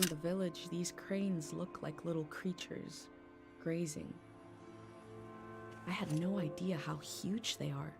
around the village, these cranes look like little creatures, grazing. I had no idea how huge they are.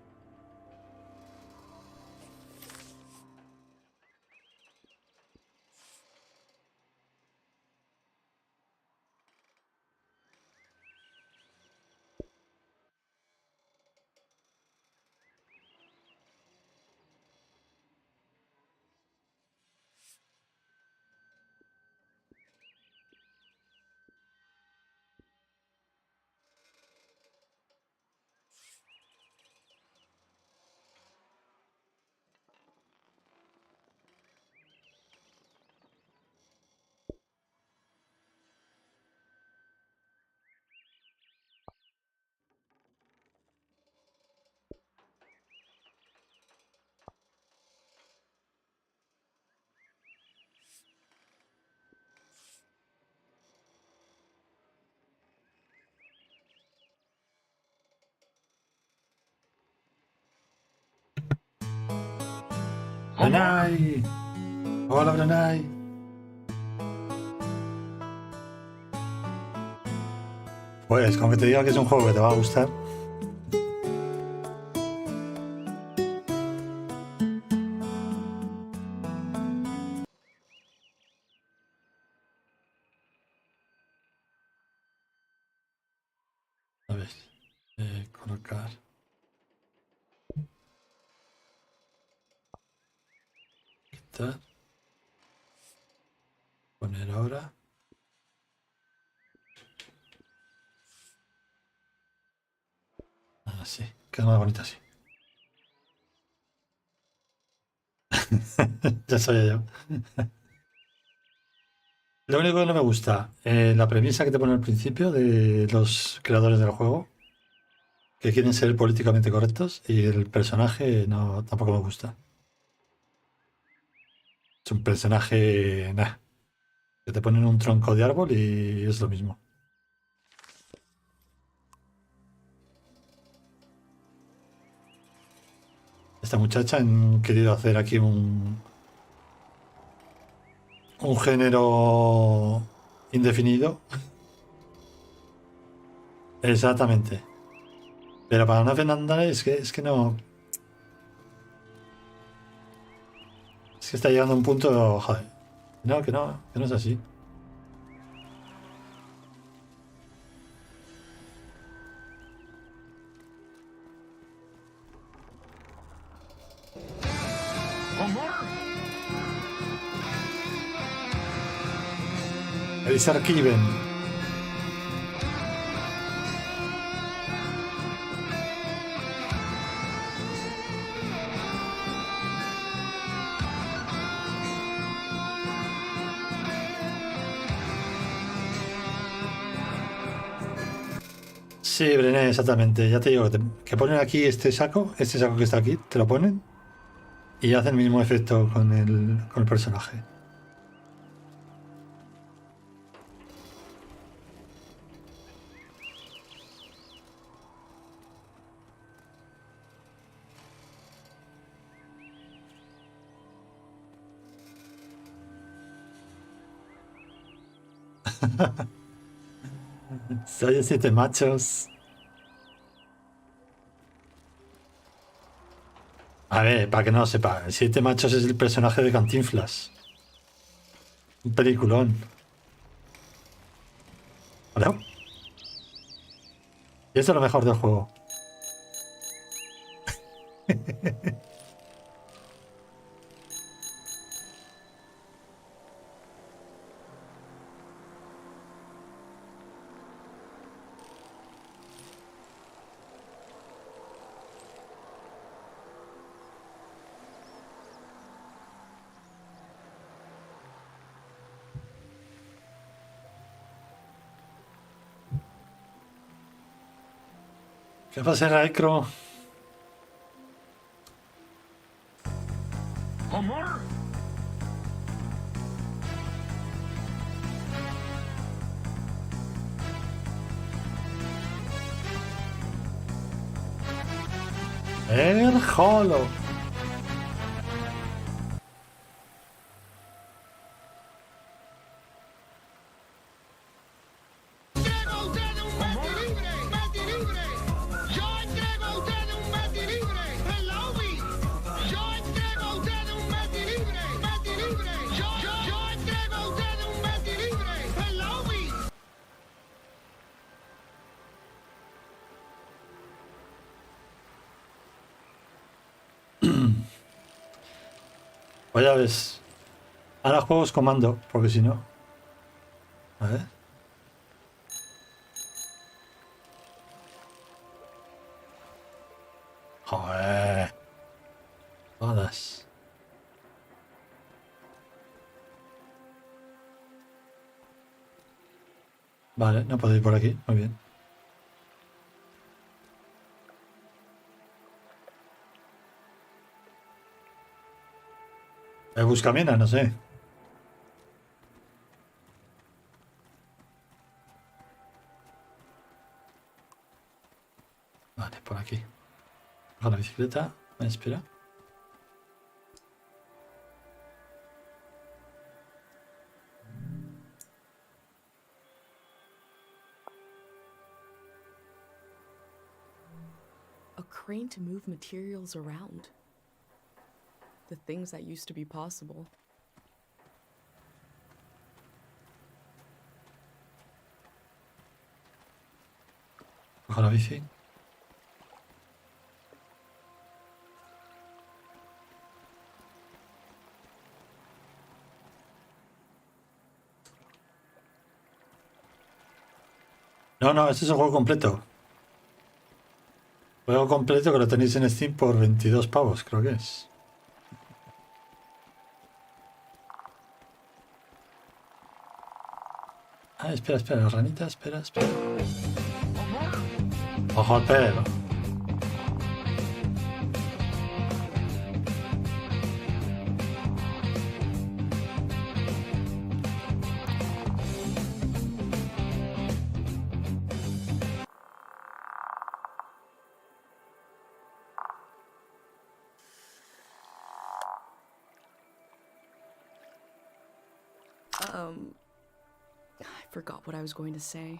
¡Brenai! ¡Hola, Brenai! Pues, con que te diga que es un juego que te va a gustar. A ver, colocar. Quitar. Poner ahora. Así, queda más bonito así. Ya sabía yo. Lo único que no me gusta, la premisa que te pone al principio de los creadores del juego, que quieren ser políticamente correctos, y el personaje no, tampoco me gusta. Es un personaje, nah, que te ponen un tronco de árbol y es lo mismo. Esta muchacha han querido hacer aquí un género indefinido. Exactamente. Pero para una Fernanda es que no. Es que está llegando a un punto. Joder. No, que no es así. Elisar Kiven. Sí, Brené, exactamente. Ya te digo, que ponen aquí este saco que está aquí, te lo ponen y hacen el mismo efecto con el personaje. Soy 7 machos. A ver, para que no lo sepa, 7 machos es el personaje de Cantinflas. Un peliculón. ¿Vale? Y eso es lo mejor del juego. ¿Qué pasa, Raikro? El Holo. Pues ya ves. Ahora juegos con mando, porque si no. A ver. Joder. Todas. Vale, no puedo ir por aquí. Muy bien. Buscaminas, no sé. Vale, por aquí. Cojo la bicicleta. Me espera. A crane to move materials around. The things that used to be possible. Cojo la bici. No, no, este es el juego completo. Juego completo que lo tenéis en Steam por 22 pavos, creo que es. Ah, espera, espera, la ranita, espera, espera. Ojo al pelo. I forgot what I was going to say.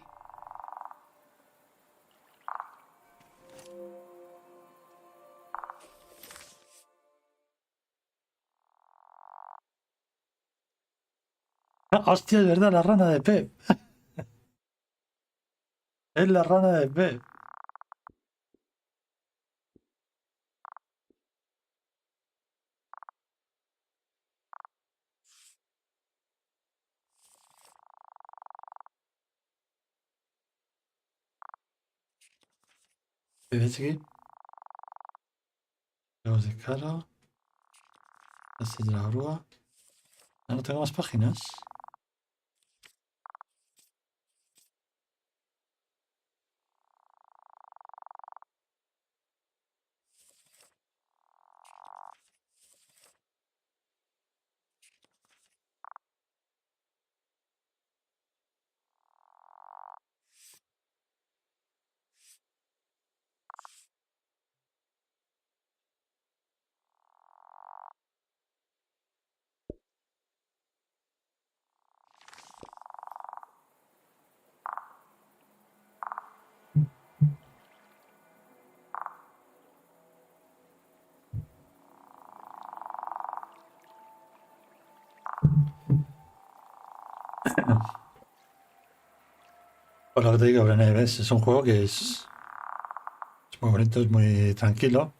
Ah, hostia, es verdad, la rana de Pep. Es la rana de Pep. ¿Ves aquí? Juegos de carro. Este es de la grúa. Ah, no tengo más páginas. Por lo que te digo, Brené, ¿ves? Es un juego que es muy bonito, es muy tranquilo.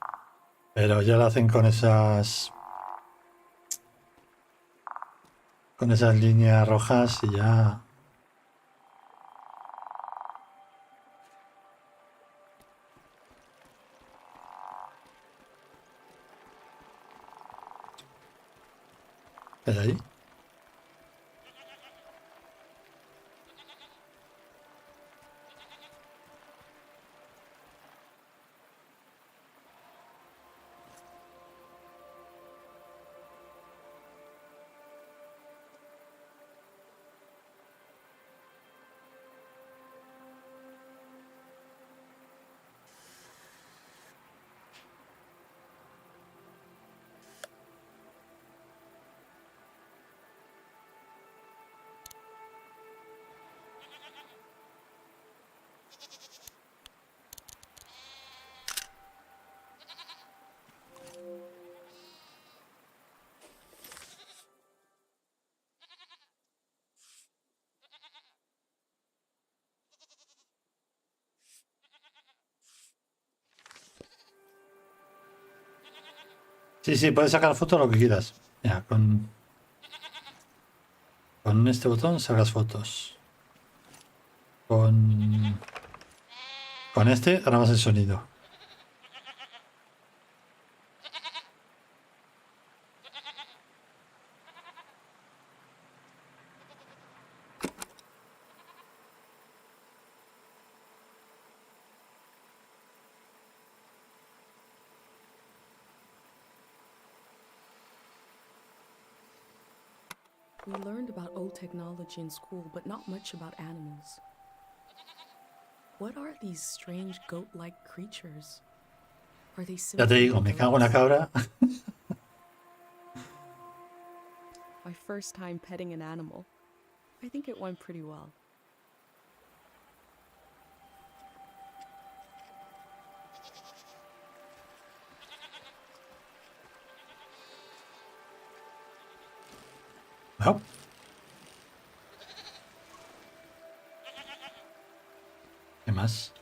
Pero ya lo hacen con esas líneas rojas y ya. ¿Ves ahí? Sí, sí, puedes sacar fotos lo que quieras. Ya, con este botón sacas fotos. Con este grabas el sonido. We learned about old technology in school, but not much about animals. What are these strange goat-like creatures? Are they Ya te simply digo, me cago en la goats? cabra. My first time petting an animal. I think it went pretty well. No. ¿Qué más?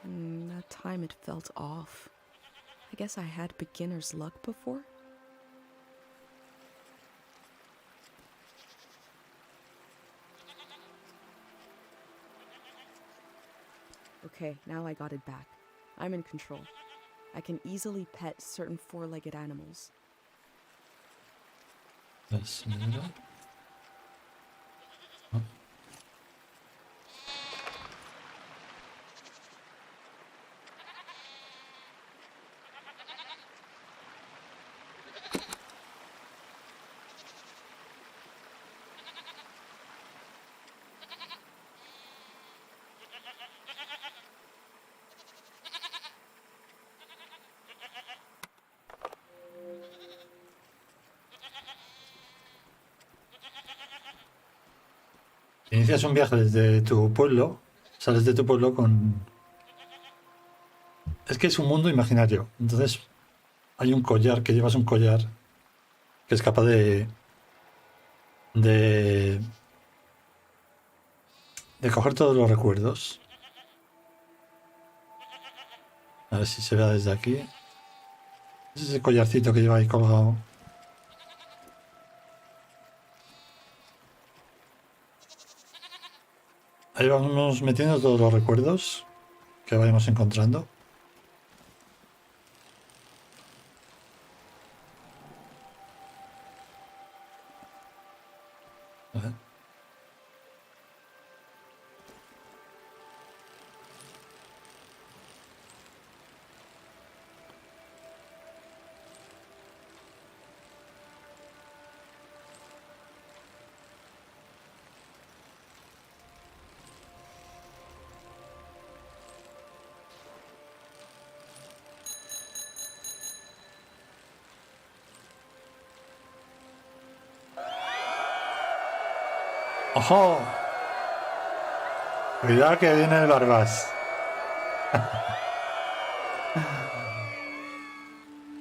That time it felt off. I guess I had beginner's luck before. Okay, now I got it back. I'm in control. I can easily pet certain four-legged animals. Pues, mira. No. Inicias un viaje desde tu pueblo, sales de tu pueblo con... Es que es un mundo imaginario. Entonces hay un collar, que llevas un collar que es capaz de, de coger todos los recuerdos. A ver si se ve desde aquí. Es ese collarcito que lleva ahí colgado. Ahí vamos metiendo todos los recuerdos que vayamos encontrando. A ver. ¡Ojo! Cuidado que viene el Barbas.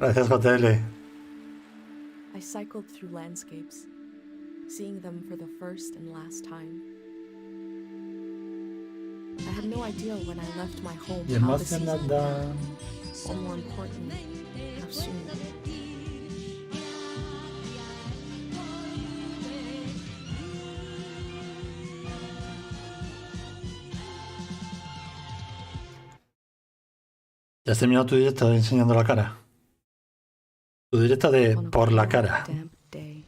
Gracias, JL. I cycled through landscapes, seeing them for the first and last time. I had no idea when I left my home Y how the season would emocionada. end, or more importantly, how soon. Ya has terminado tu directo de enseñando la cara. Tu directo de On a por la cold, cara. damp day,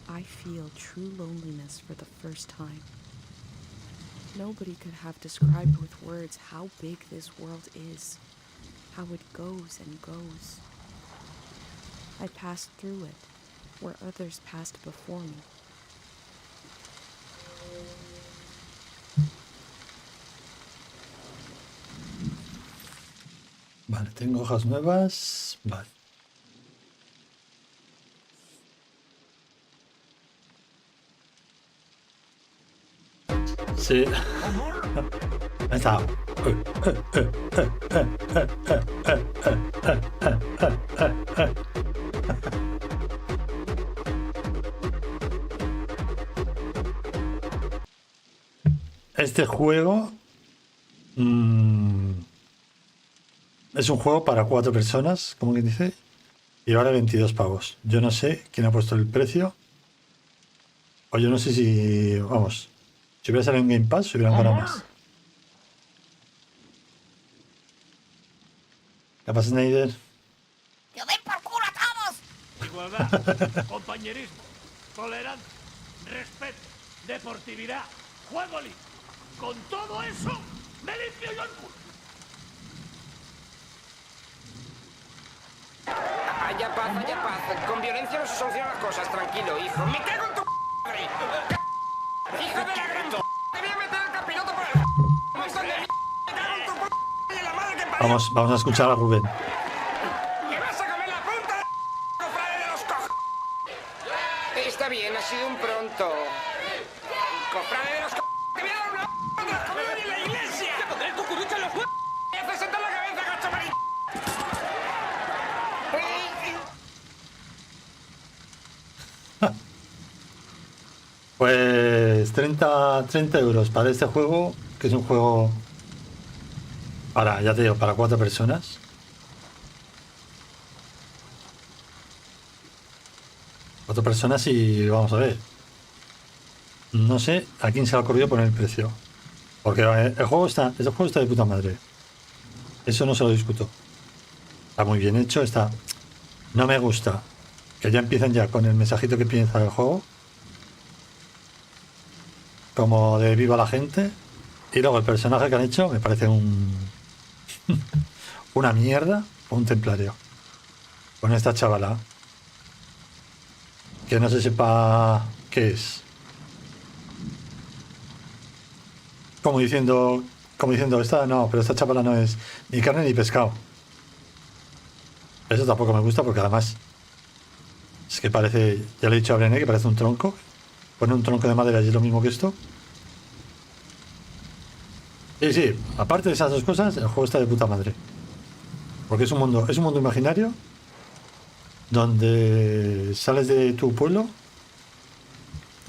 I feel true loneliness for the first time. Nobody could have described with words how big this world is, how it goes and goes. I passed through it, where others passed before me. Vale, tengo hojas nuevas. Vale. Sí. Ahí está. este juego es un juego para 4 personas, como quien dice, y vale 22 pavos. Yo no sé quién ha puesto el precio, o yo no sé si, vamos, si hubiera salido en Game Pass, se hubieran ganado más. ¿Qué pasa, Snyder? ¡Que den por culo a todos! Igualdad, compañerismo, tolerancia, respeto, deportividad, juego libre. Con todo eso, me limpio yo el culo. Haya paz. Con violencia no se solucionan las cosas, tranquilo, hijo. ¡Me cago en tu madre! ¡Hijo de la gran p***! ¡Te voy a meter el capiroto por el montón de m***! ¡Me cago en tu p*** y en la madre que parió! Vamos a escuchar a Rubén. ¡Me vas a comer la punta de cofrade de los coj... Está bien, ha sido un pronto. ¡Cofrade de los co... ¡Te voy a dar una p*** de las comidas en la iglesia! ¡Te pondré el cucurucho en los huevos! ¡Me haces sentar la cabeza, gacho marín! Pues 30 euros para este juego, que es un juego para, ya te digo, para 4 personas. Cuatro personas y vamos a ver. No sé a quién se le ha ocurrido poner el precio. Porque el juego está de puta madre. Eso no se lo discuto. Está muy bien hecho, está... No me gusta que ya empiecen ya con el mensajito que piensa el juego. Como de viva la gente. Y luego el personaje que han hecho me parece una mierda o un templario. Con esta chavala. Que no se sepa qué es. Como diciendo, esta no, pero esta chavala no es ni carne ni pescado. Eso tampoco me gusta porque además es que parece, ya le he dicho a Brené que parece un tronco. Pone un tronco de madera y es lo mismo que esto. Y sí, aparte de esas dos cosas, el juego está de puta madre. Porque es un mundo imaginario donde sales de tu pueblo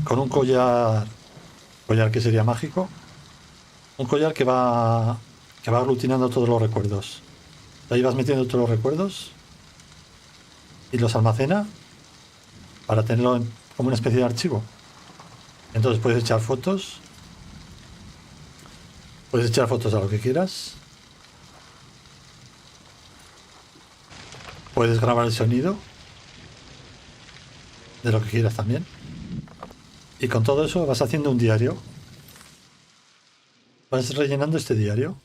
con un collar que sería mágico, un collar que va aglutinando todos los recuerdos. Ahí vas metiendo todos los recuerdos y los almacena para tenerlo como una especie de archivo. Entonces puedes echar fotos a lo que quieras. Puedes grabar el sonido de lo que quieras también. Y con todo eso vas haciendo un diario. Vas rellenando este diario.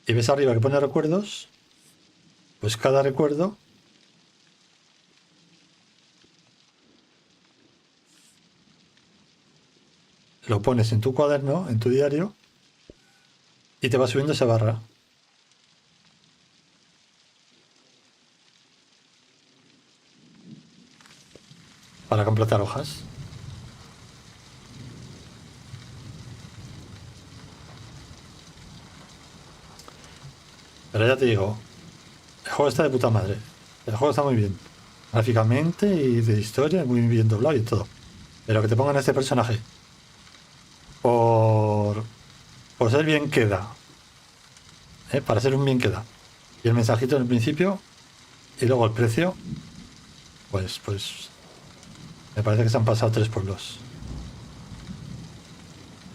Y ves arriba que pone recuerdos. Pues cada recuerdo lo pones en tu cuaderno, en tu diario, y te va subiendo esa barra. Para completar hojas. Pero ya te digo, el juego está de puta madre. El juego está muy bien. Gráficamente y de historia, muy bien doblado y todo. Pero que te pongan a este personaje por ser bien queda. Para ser un bien queda. Y el mensajito en el principio y luego el precio. Pues me parece que se han pasado 3 pueblos.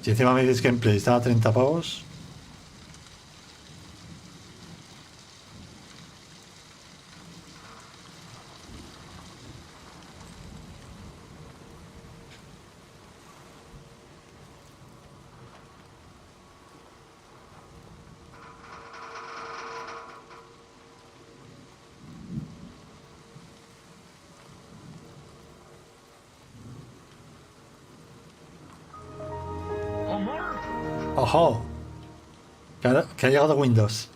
Si encima me dices que en Play está a 30 pavos. ¡Ojo! Que ha llegado Windows.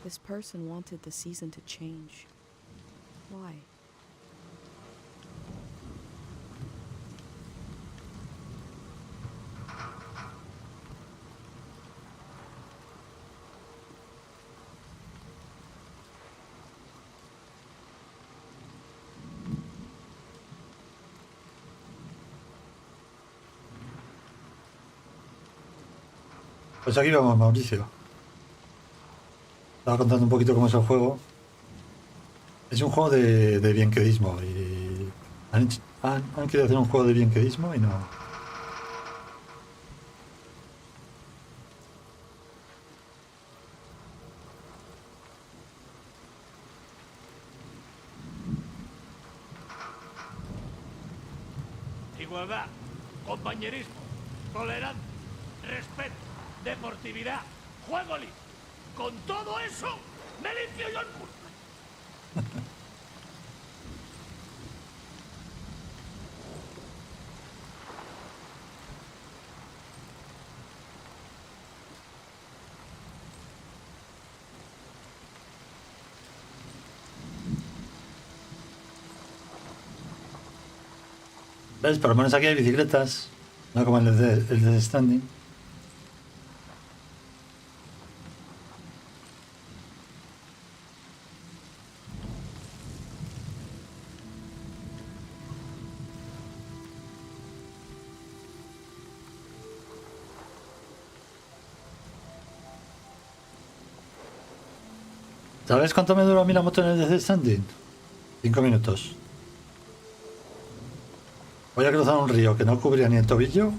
This person wanted the season to change. Why? Pues aquí vamos, Mauricio. Estaba contando un poquito cómo es el juego. Es un juego de bienquedismo y han querido hacer un juego de bienquedismo y no. Igualdad, compañerismo, tolerancia, respeto, deportividad, juego libre. Con todo eso, me limpio yo el culo. ¿Ves? Por lo menos aquí hay bicicletas. No como el de Standing. ¿Sabes cuánto me duró a mí la moto en el de Standing? 5 minutos. Voy a cruzar un río que no cubría ni el tobillo.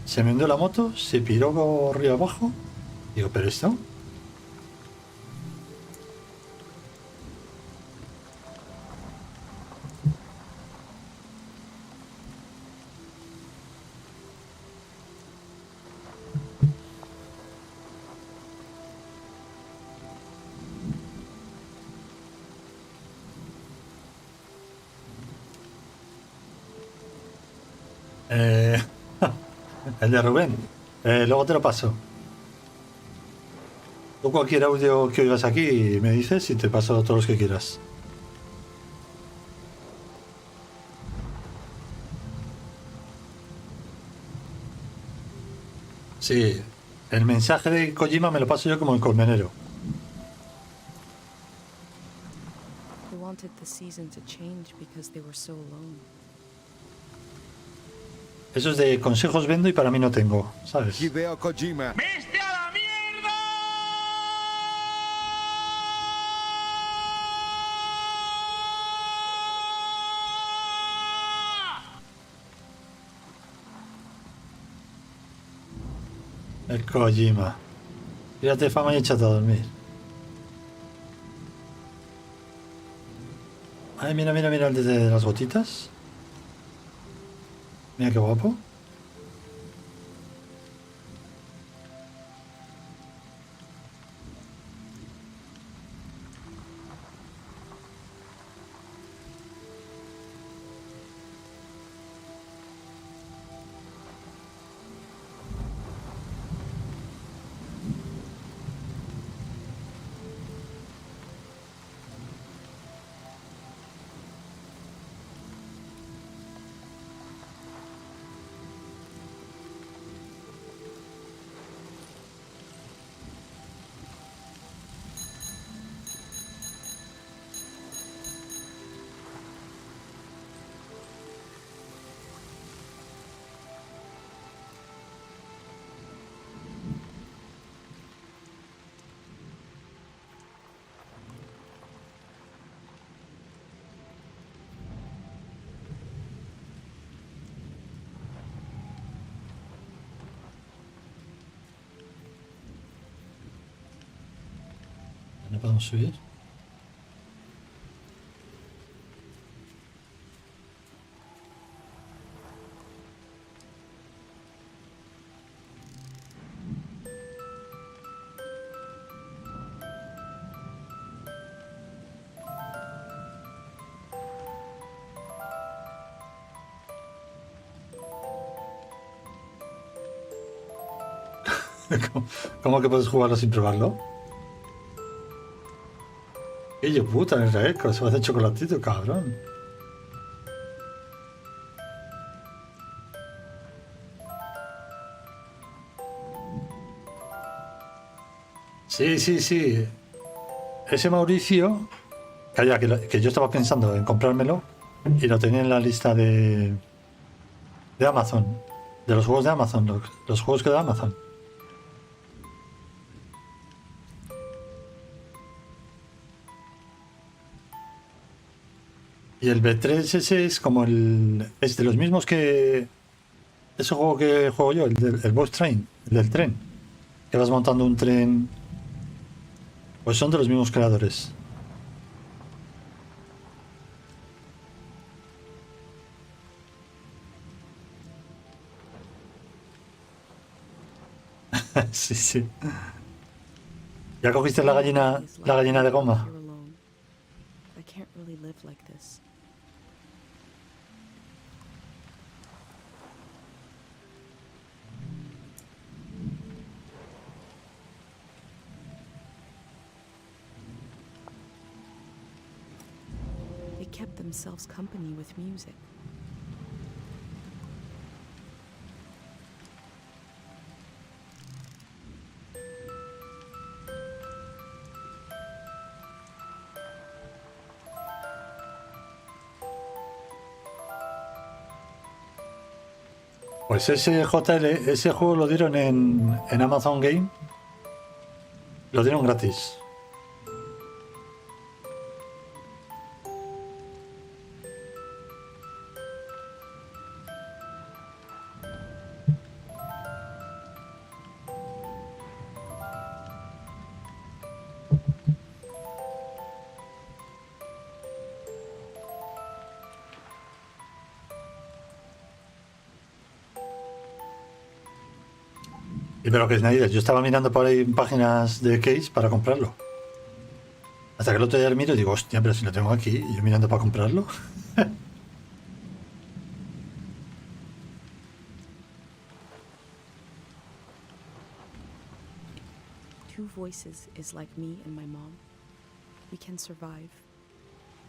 Se me hundió la moto, se piró río abajo. Digo, ¿pero esto? Eh, el de Rubén. Luego te lo paso. Tú cualquier audio que oigas aquí me dices y te paso todos los que quieras. Sí, el mensaje de Kojima me lo paso yo como el colmenero. They wanted the season to change because they were so alone. Eso es de consejos vendo y para mí no tengo, ¿sabes? Hideo Kojima. ¡Viste a la mierda! El Kojima. Tírate fama y échate a dormir. Ay, mira, mira, mira el de las gotitas. Mira qué guapo. ¿No podemos subir? ¿Cómo que puedes jugarlo sin probarlo? ¡Qué yo puta en Israel! Que se va a hacer chocolatito, cabrón. Sí, sí, sí. Ese Mauricio, calla, que yo estaba pensando en comprármelo y lo tenía en la lista de Amazon. De los juegos de Amazon, los juegos que da Amazon. Y el B3 ese es como el... Es de los mismos que... Ese juego que juego yo, el Boss Train, el del tren. Que vas montando un tren. Pues son de los mismos creadores. Sí, sí. ¿Ya cogiste la gallina de goma? Here alone. I can't really live like this. They kept themselves company with music. Pues ese JL, ese juego lo dieron en Amazon Game. Lo dieron gratis. Y pero que es nadie. Yo estaba mirando por ahí en páginas de Case para comprarlo. Hasta que el otro día lo miro y digo, hostia, pero si lo tengo aquí y yo mirando para comprarlo. Two Voices is like me and my mom. We can survive,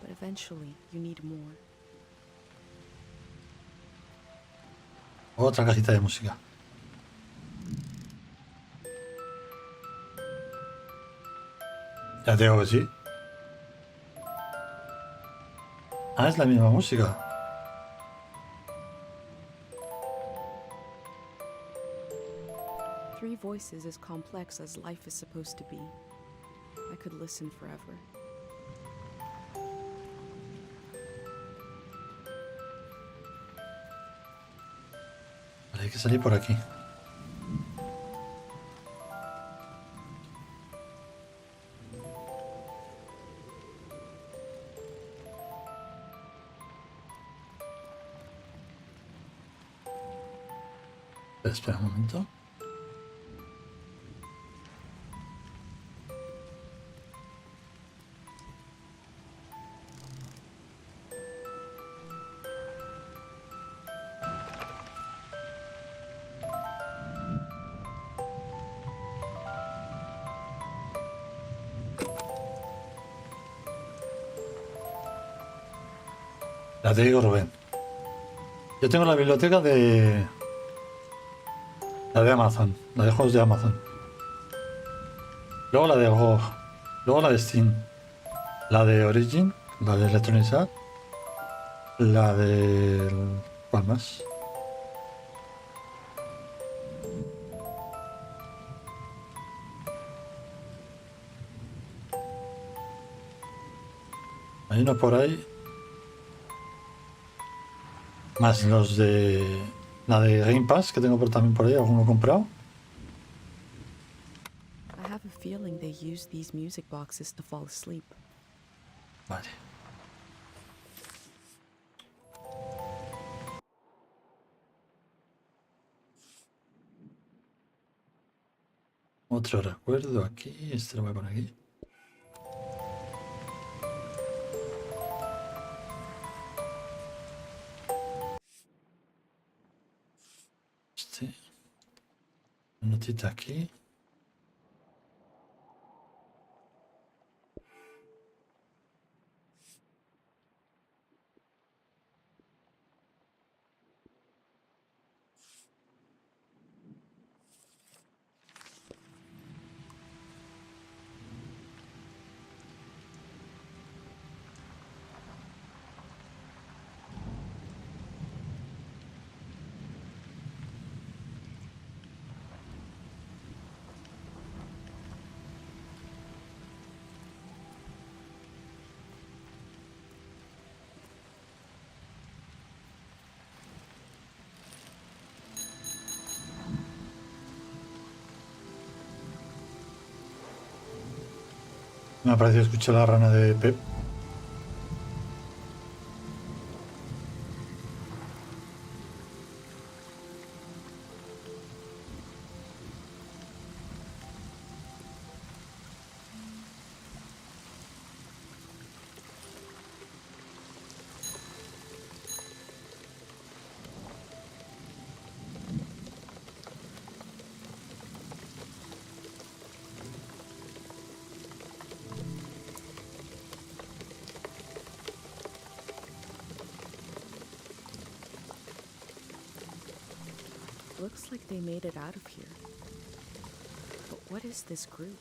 but eventually you need more. Otra cajita de música. Ya te digo que sí. Ah, es la misma música. Three Voices is complex as life is supposed to be. I could listen forever. Vale, hay que salir por aquí. Espera un momento. Ya te digo, Rubén. Yo tengo la biblioteca de... La de Amazon. La de juegos de Amazon. Luego la de GOG. Luego la de Steam. La de Origin. La de Electronic Arts. La de... ¿Cuál más? Hay uno por ahí. Más los de... La de Game Pass, que tengo también por ahí, alguno comprado. I have a feeling they use these music boxes to fall asleep. Vale. Otro recuerdo aquí. Este lo voy a poner aquí. Este. Una notita aquí. Me ha parecido escuchar la rana de Pep. Looks like they made it out of here. But what is this group?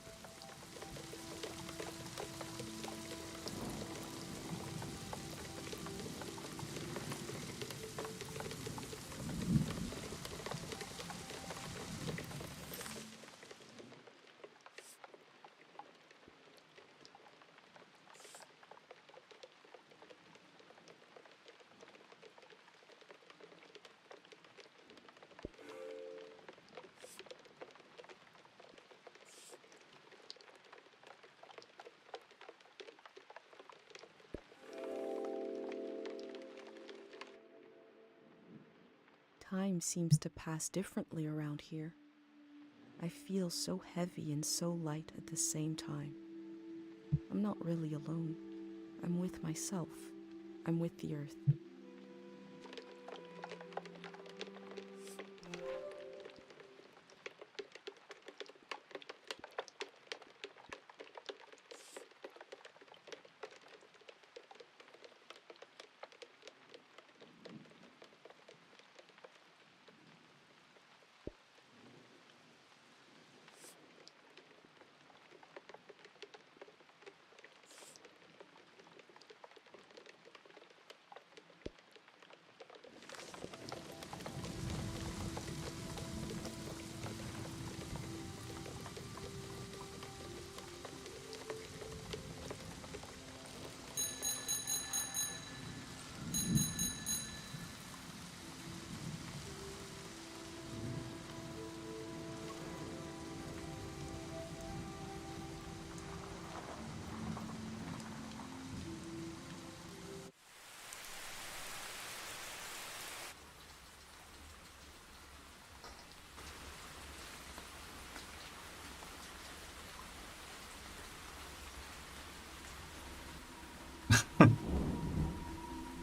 Time seems to pass differently around here. I feel so heavy and so light at the same time. I'm not really alone. I'm with myself. I'm with the earth.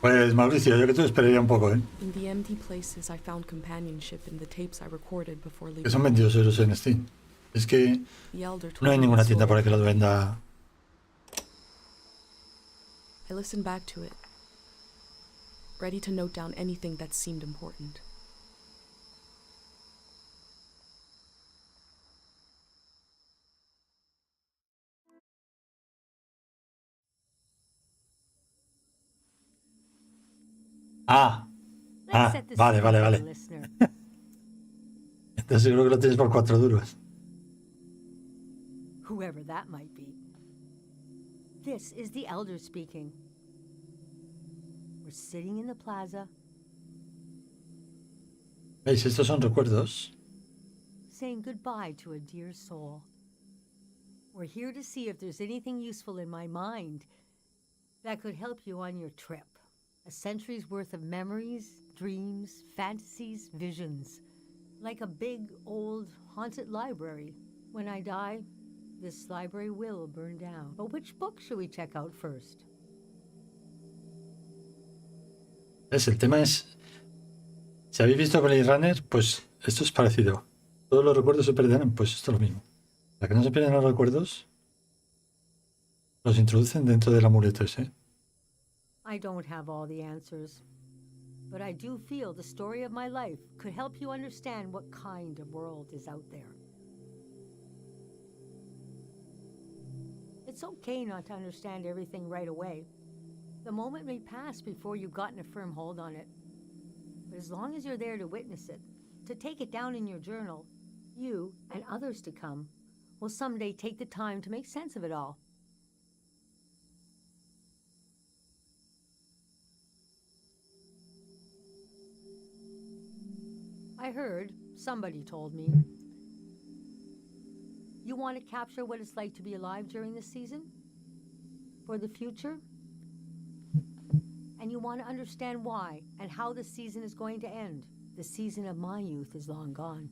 Pues Mauricio, yo que tú esperaría un poco, ¿eh? In the empty places, I found companionship in the tapes I recorded before Que leaving. son 22 euros en Steam. Es que The elder told no hay me ninguna the tienda por story. ahí que lo venda. I listened back to it, ready to note down anything that seemed important. Ah, Let's set the vale, scene vale, for the vale. listener. Entonces seguro que lo tienes por 4 duros. Whoever that might be. This is the elder speaking. We're sitting in the plaza, ¿Veis? Estos son recuerdos. saying goodbye to a dear soul. We're here to see if there's anything useful in my mind that could help you on your trip. A century's worth of memories, dreams, fantasies, visions. Like a big, old, haunted library. When I die, this library will burn down. But which book should we check out first? ¿Ves? El tema es, si habéis visto Blade Runner, pues esto es parecido. Todos los recuerdos se perderán, pues esto es lo mismo. Para que no se pierdan los recuerdos, los introducen dentro del amuleto ese. I don't have all the answers, but I do feel the story of my life could help you understand what kind of world is out there. It's okay not to understand everything right away. The moment may pass before you've gotten a firm hold on it. But as long as you're there to witness it, to take it down in your journal, you, and others to come, will someday take the time to make sense of it all. I heard, somebody told me, you want to capture what it's like to be alive during this season? for the future? And you want to understand why and how the season is going to end. The season of my youth is long gone.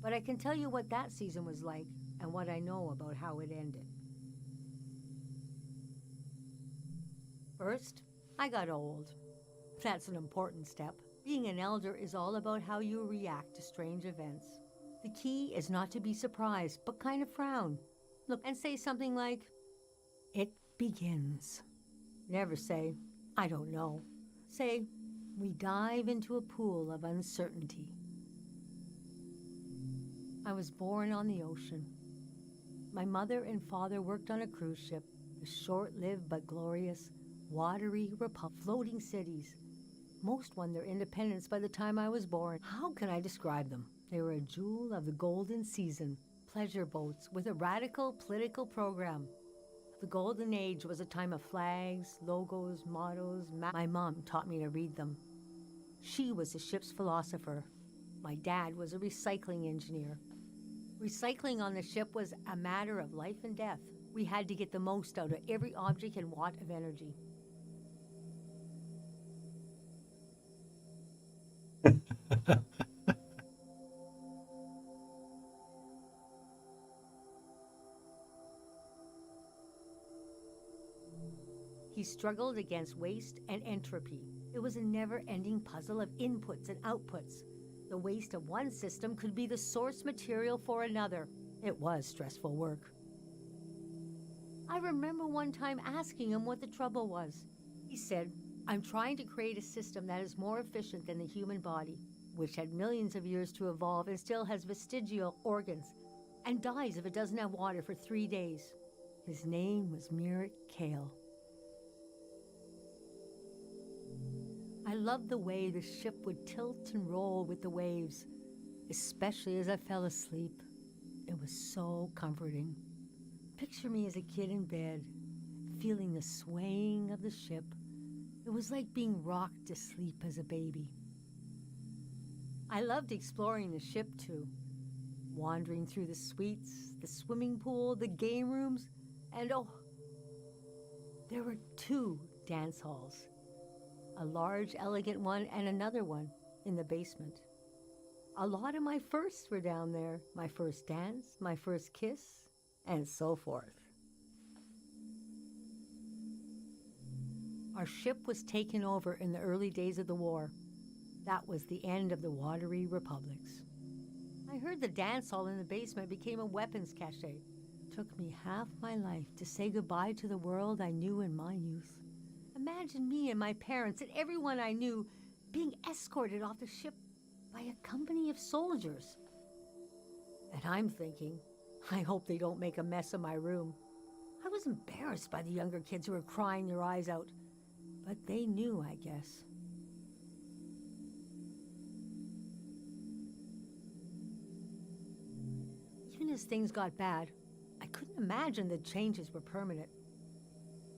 But I can tell you what that season was like and what I know about how it ended. First, I got old. That's an important step. Being an elder is all about how you react to strange events. The key is not to be surprised, but kind of frown. Look and say something like, "It begins." Never say, "I don't know." Say, "We dive into a pool of uncertainty." I was born on the ocean. My mother and father worked on a cruise ship, a short-lived but glorious, watery republic, floating cities. Most won their independence by the time I was born. How can I describe them? They were a jewel of the golden season, pleasure boats with a radical political program. The golden age was a time of flags, logos, mottos. My mom taught me to read them. She was the ship's philosopher. My dad was a recycling engineer. Recycling on the ship was a matter of life and death. We had to get the most out of every object and watt of energy. He struggled against waste and entropy. It was a never-ending puzzle of inputs and outputs. The waste of one system could be the source material for another. It was stressful work. I remember one time asking him what the trouble was. He said, "I'm trying to create a system that is more efficient than the human body, which had millions of years to evolve and still has vestigial organs, and dies if it doesn't have water for 3 days." His name was Mirek Kale. I loved the way the ship would tilt and roll with the waves, especially as I fell asleep. It was so comforting. Picture me as a kid in bed, feeling the swaying of the ship. It was like being rocked to sleep as a baby. I loved exploring the ship too, wandering through the suites, the swimming pool, the game rooms, and there were 2 dance halls. A large, elegant one and another one in the basement. A lot of my firsts were down there. My first dance, my first kiss, and so forth. Our ship was taken over in the early days of the war. That was the end of the watery republics. I heard the dance hall in the basement became a weapons cache. It took me half my life to say goodbye to the world I knew in my youth. Imagine me and my parents and everyone I knew being escorted off the ship by a company of soldiers. And I'm thinking, I hope they don't make a mess of my room. I was embarrassed by the younger kids who were crying their eyes out, but they knew, I guess. Even as things got bad, I couldn't imagine the changes were permanent.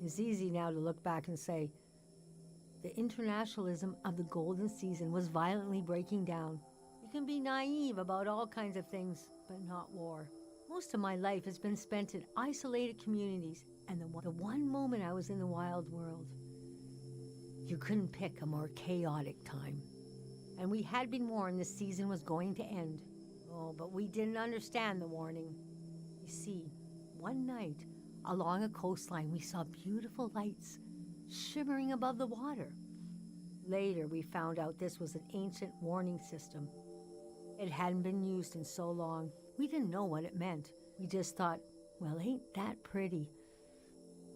It's easy now to look back and say, the internationalism of the golden season was violently breaking down. You can be naive about all kinds of things, but not war. Most of my life has been spent in isolated communities, and the one moment I was in the wild world. You couldn't pick a more chaotic time. And we had been warned the season was going to end. Oh, but we didn't understand the warning. You see, one night, along a coastline, we saw beautiful lights shimmering above the water. Later, we found out this was an ancient warning system. It hadn't been used in so long. We didn't know what it meant. We just thought, well, ain't that pretty?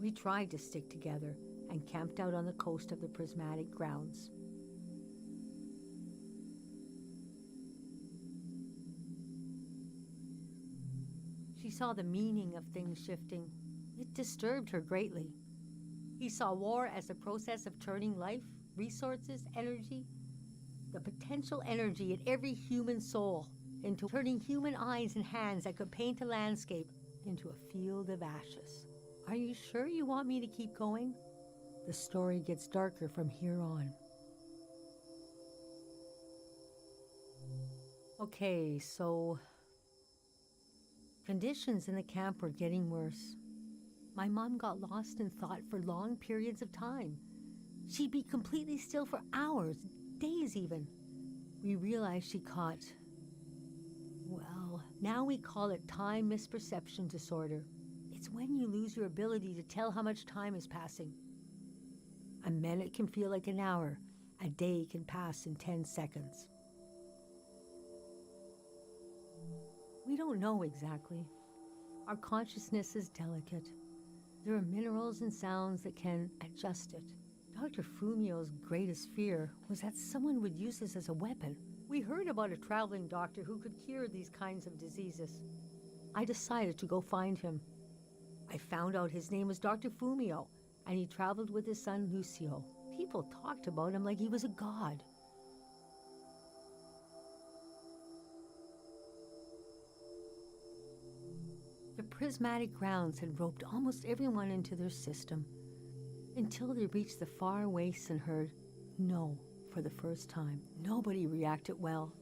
We tried to stick together and camped out on the coast of the prismatic grounds. She saw the meaning of things shifting. It disturbed her greatly. He saw war as a process of turning life, resources, energy, the potential energy in every human soul, into turning human eyes and hands that could paint a landscape into a field of ashes. Are you sure you want me to keep going? The story gets darker from here on. Okay, so conditions in the camp were getting worse. My mom got lost in thought for long periods of time. She'd be completely still for hours, days even. We realized she caught, well, now we call it time misperception disorder. It's when you lose your ability to tell how much time is passing. A minute can feel like an hour. A day can pass in 10 seconds. We don't know exactly. Our consciousness is delicate. There are minerals and sounds that can adjust it. Dr. Fumio's greatest fear was that someone would use this as a weapon. We heard about a traveling doctor who could cure these kinds of diseases. I decided to go find him. I found out his name was Dr. Fumio, and he traveled with his son Lucio. People talked about him like he was a god. The prismatic grounds had roped almost everyone into their system until they reached the far wastes and heard no for the first time. Nobody reacted well.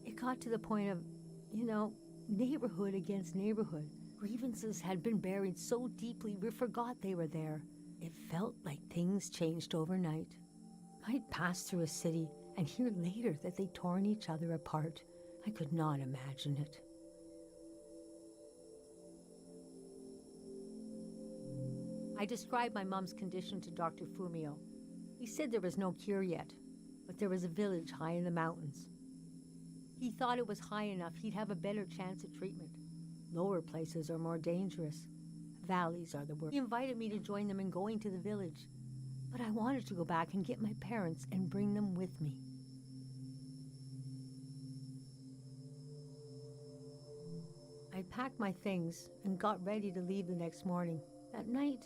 It got to the point of, neighborhood against neighborhood. Grievances had been buried so deeply we forgot they were there. It felt like things changed overnight. I'd pass through a city and hear later that they'd torn each other apart. I could not imagine it. I described my mom's condition to Dr. Fumio. He said there was no cure yet, but there was a village high in the mountains. He thought it was high enough he'd have a better chance at treatment. Lower places are more dangerous. Valleys are the worst. He invited me to join them in going to the village, but I wanted to go back and get my parents and bring them with me. I packed my things and got ready to leave the next morning. That night,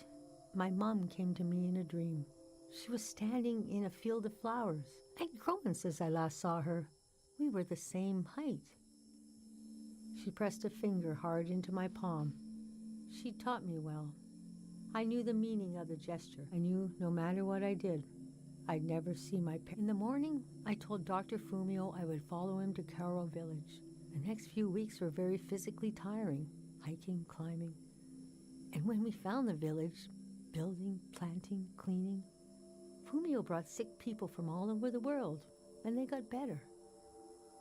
my mom came to me in a dream. She was standing in a field of flowers. I'd grown since I last saw her. We were the same height. She pressed a finger hard into my palm. She taught me well. I knew the meaning of the gesture. I knew no matter what I did, I'd never see my parents. In the morning, I told Dr. Fumio I would follow him to Karo village. The next few weeks were very physically tiring, hiking, climbing. And when we found the village, building, planting, cleaning, Fumio brought sick people from all over the world, and they got better.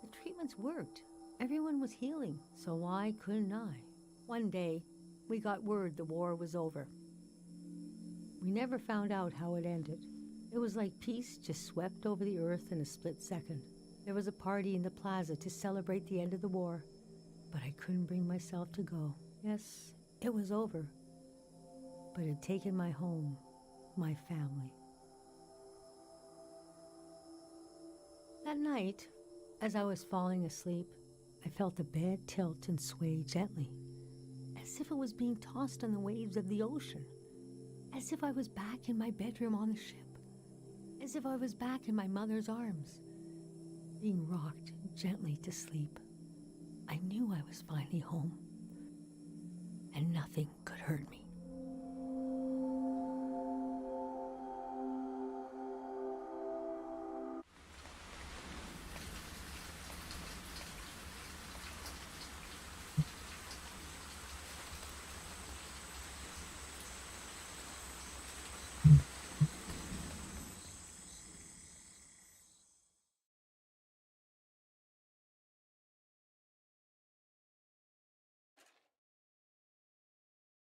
The treatments worked. Everyone was healing, so why couldn't I? One day, we got word the war was over. We never found out how it ended. It was like peace just swept over the earth in a split second. There was a party in the plaza to celebrate the end of the war, but I couldn't bring myself to go. Yes, it was over, but it had taken my home, my family. That night, as I was falling asleep, I felt the bed tilt and sway gently, as if it was being tossed on the waves of the ocean, as if I was back in my bedroom on the ship, as if I was back in my mother's arms, being rocked gently to sleep. I knew I was finally home, and nothing could hurt me.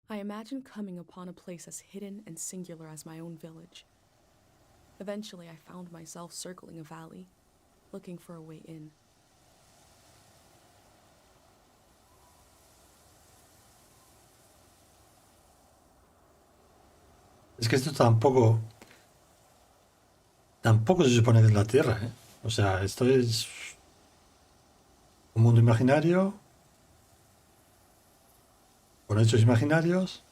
I imagined coming upon a place as hidden and singular as my own village. Eventually, I found myself circling a valley, looking for a way in. Es que esto tampoco se supone que es la Tierra, ¿eh? O sea, esto es un mundo imaginario, con hechos imaginarios.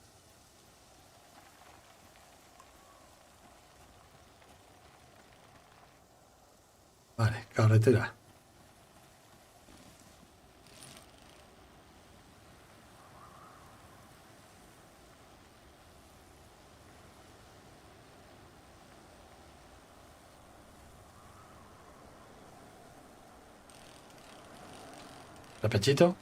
Vale, carretera. Repechito.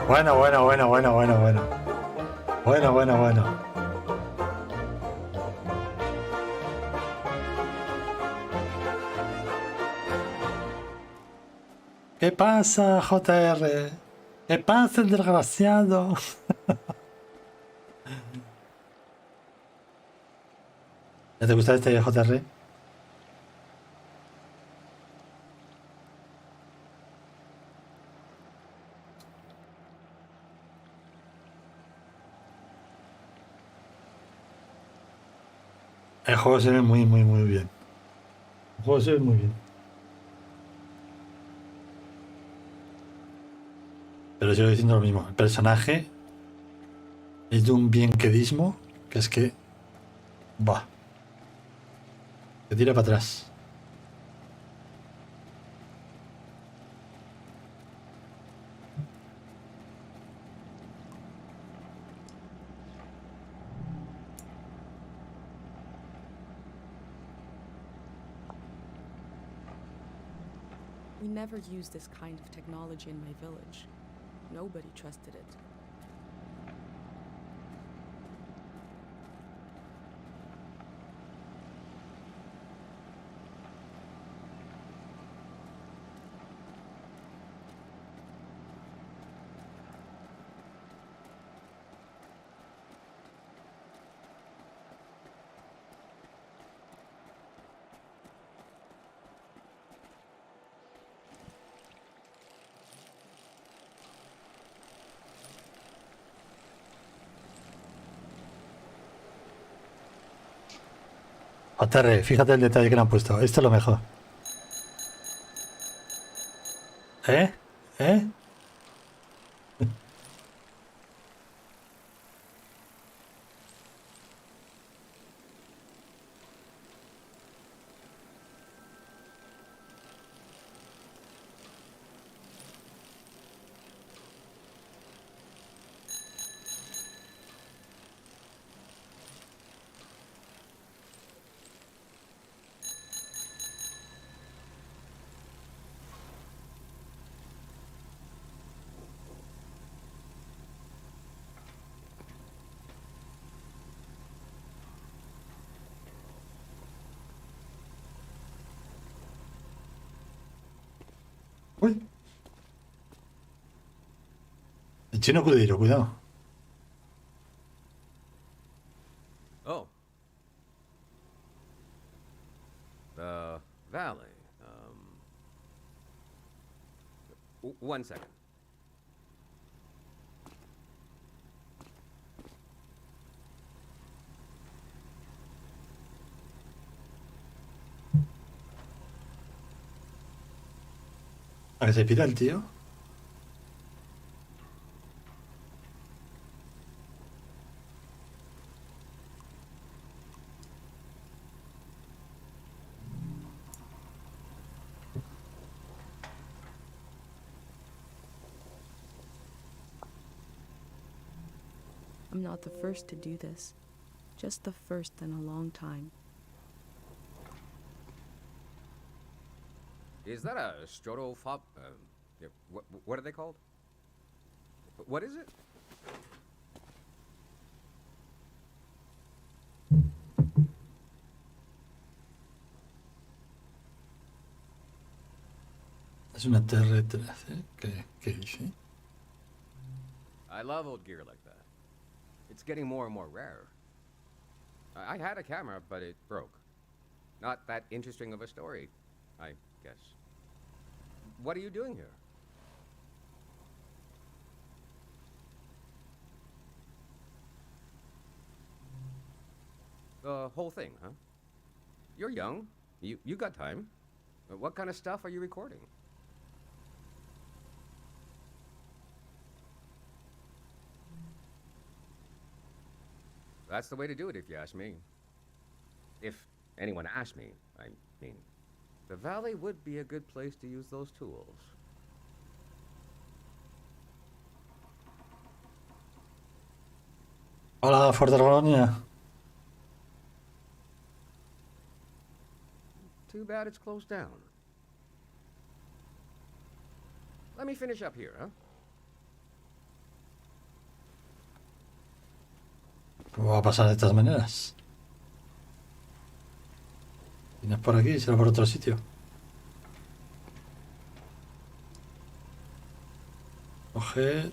Bueno, bueno, bueno, bueno, bueno, bueno. Bueno, bueno, bueno. ¿Qué pasa, JR? ¿Qué pasa, el desgraciado? ¿Ya te gusta este JR? El juego se ve muy, muy, muy bien. El juego se ve muy bien. Pero sigo diciendo lo mismo. El personaje es de un bienquedismo que es que... Bah. Te tira para atrás. We never used this kind of technology in my village. Nobody trusted it. JR, fíjate el detalle que le han puesto. Esto es lo mejor. ¿Eh? ¿Eh? Uy. El chino Kudiro, cuidado. Oh. The valley. One second. A que se pira el tío. I'm not the first to do this. Just the first in a long time. Is that a strotophob? Yeah, what are they called? What is it? Es una TR-13. ¿Qué dice? I love old gear like that. It's getting more and more rare. I had a camera, but it broke. Not that interesting of a story, I guess. What are you doing here? The whole thing, huh? You're young. You got time. What kind of stuff are you recording? That's the way to do it, if you ask me. If anyone asked me, I mean. The valley would be a good place to use those tools. Hola, Fuerte Colonia. Too bad it's closed down. Let me finish up here, huh? ¿Cómo va a pasar de estas maneras? Si no es por aquí, será por otro sitio. Coger.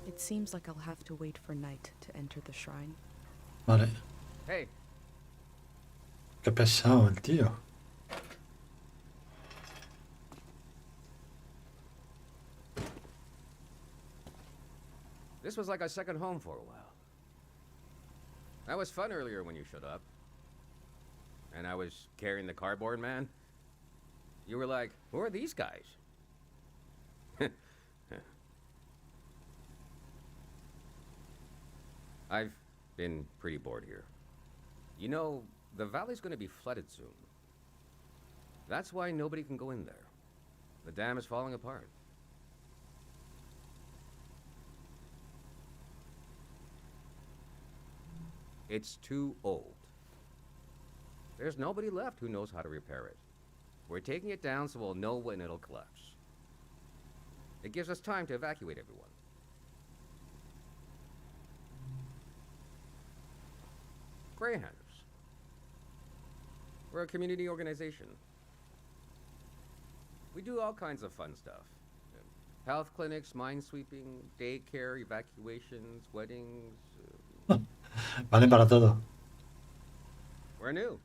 It seems like I'll have to wait for night to enter the shrine. Vale. Hey, Qué pesado el tío. this was like a second home for a while. That was fun earlier when you showed up. And I was carrying the cardboard man. You were like, who are these guys? I've been pretty bored here. You know, the valley's gonna be flooded soon. That's why nobody can go in there. The dam is falling apart. It's too old. There's nobody left who knows how to repair it. We're taking it down so we'll know when it'll collapse. It gives us time to evacuate everyone. Greyhounders. We're a community organization. We do all kinds of fun stuff. Health clinics, mine sweeping, daycare, evacuations, weddings. Vale para todo. We're new.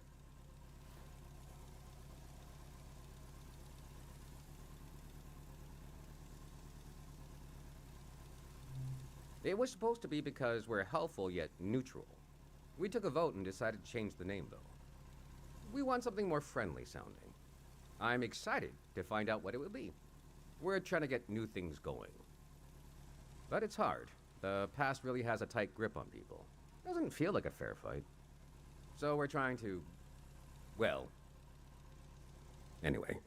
It was supposed to be because we're helpful yet neutral. We took a vote and decided to change the name, though. We want something more friendly sounding. I'm excited to find out what it will be. We're trying to get new things going. But it's hard. The past really has a tight grip on people. Doesn't feel like a fair fight. So we're trying to... well... anyway.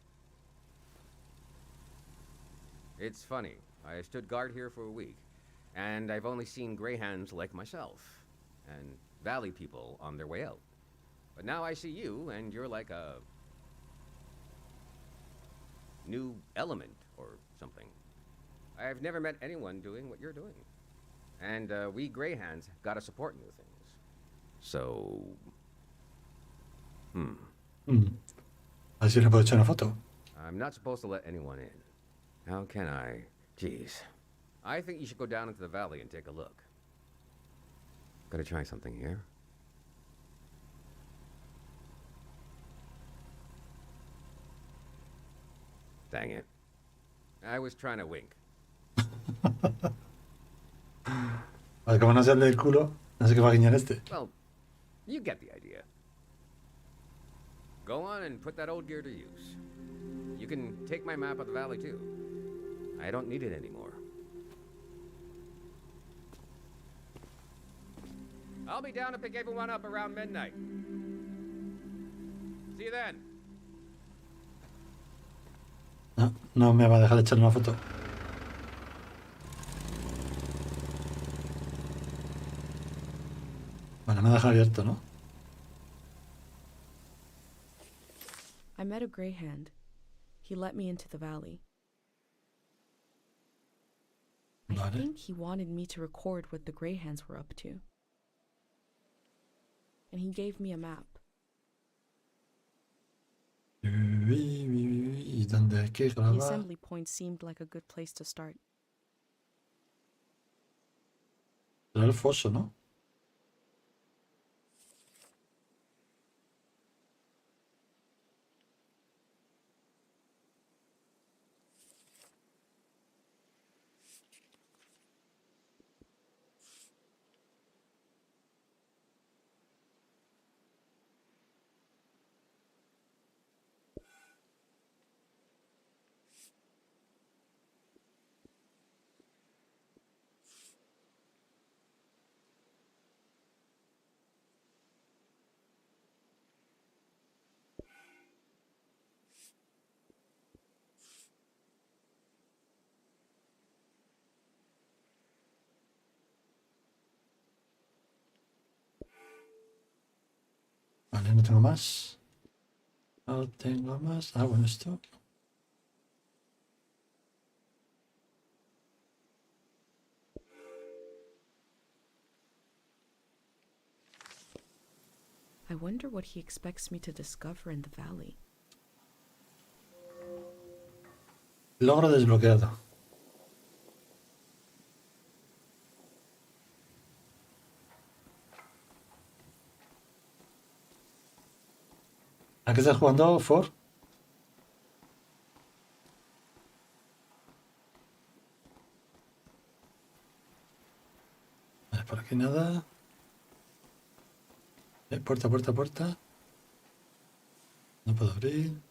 It's funny. I stood guard here for a week, and I've only seen greyhounds like myself, and valley people on their way out. But now I see you, and you're like a... new element, or something. I've never met anyone doing what you're doing. And we greyhounds gotta support new things. So... Así le puedo echar una foto. I'm not supposed to let anyone in. How can I? Jeez. I think you should go down into the valley and take a look. Gotta try something here. Dang it. I was trying to wink. Vale, como no sea el del culo, no sé qué va a guiñar este. Well, you get the idea. Go on and put that old gear to use. You can take my map of the valley too. I don't need it anymore. I'll be down to pick everyone up around midnight. See you then. No, no me va a dejar echar una foto. Bueno, me deja abierto, ¿no? I met a greyhound. He let me into the valley. I Vale. think he wanted me to record what the greyhounds were up to. And he gave me a map. ¿Y dónde hay que The grabar? assembly point seemed like a good place to start. Era el foso, ¿no? no tengo más. No tengo más. Ah, bueno, esto. I wonder what he expects me to discover in the valley. Logro desbloqueado. ¿A qué estás jugando, For? Vale, por aquí nada. Puerta, puerta, puerta. No puedo abrir.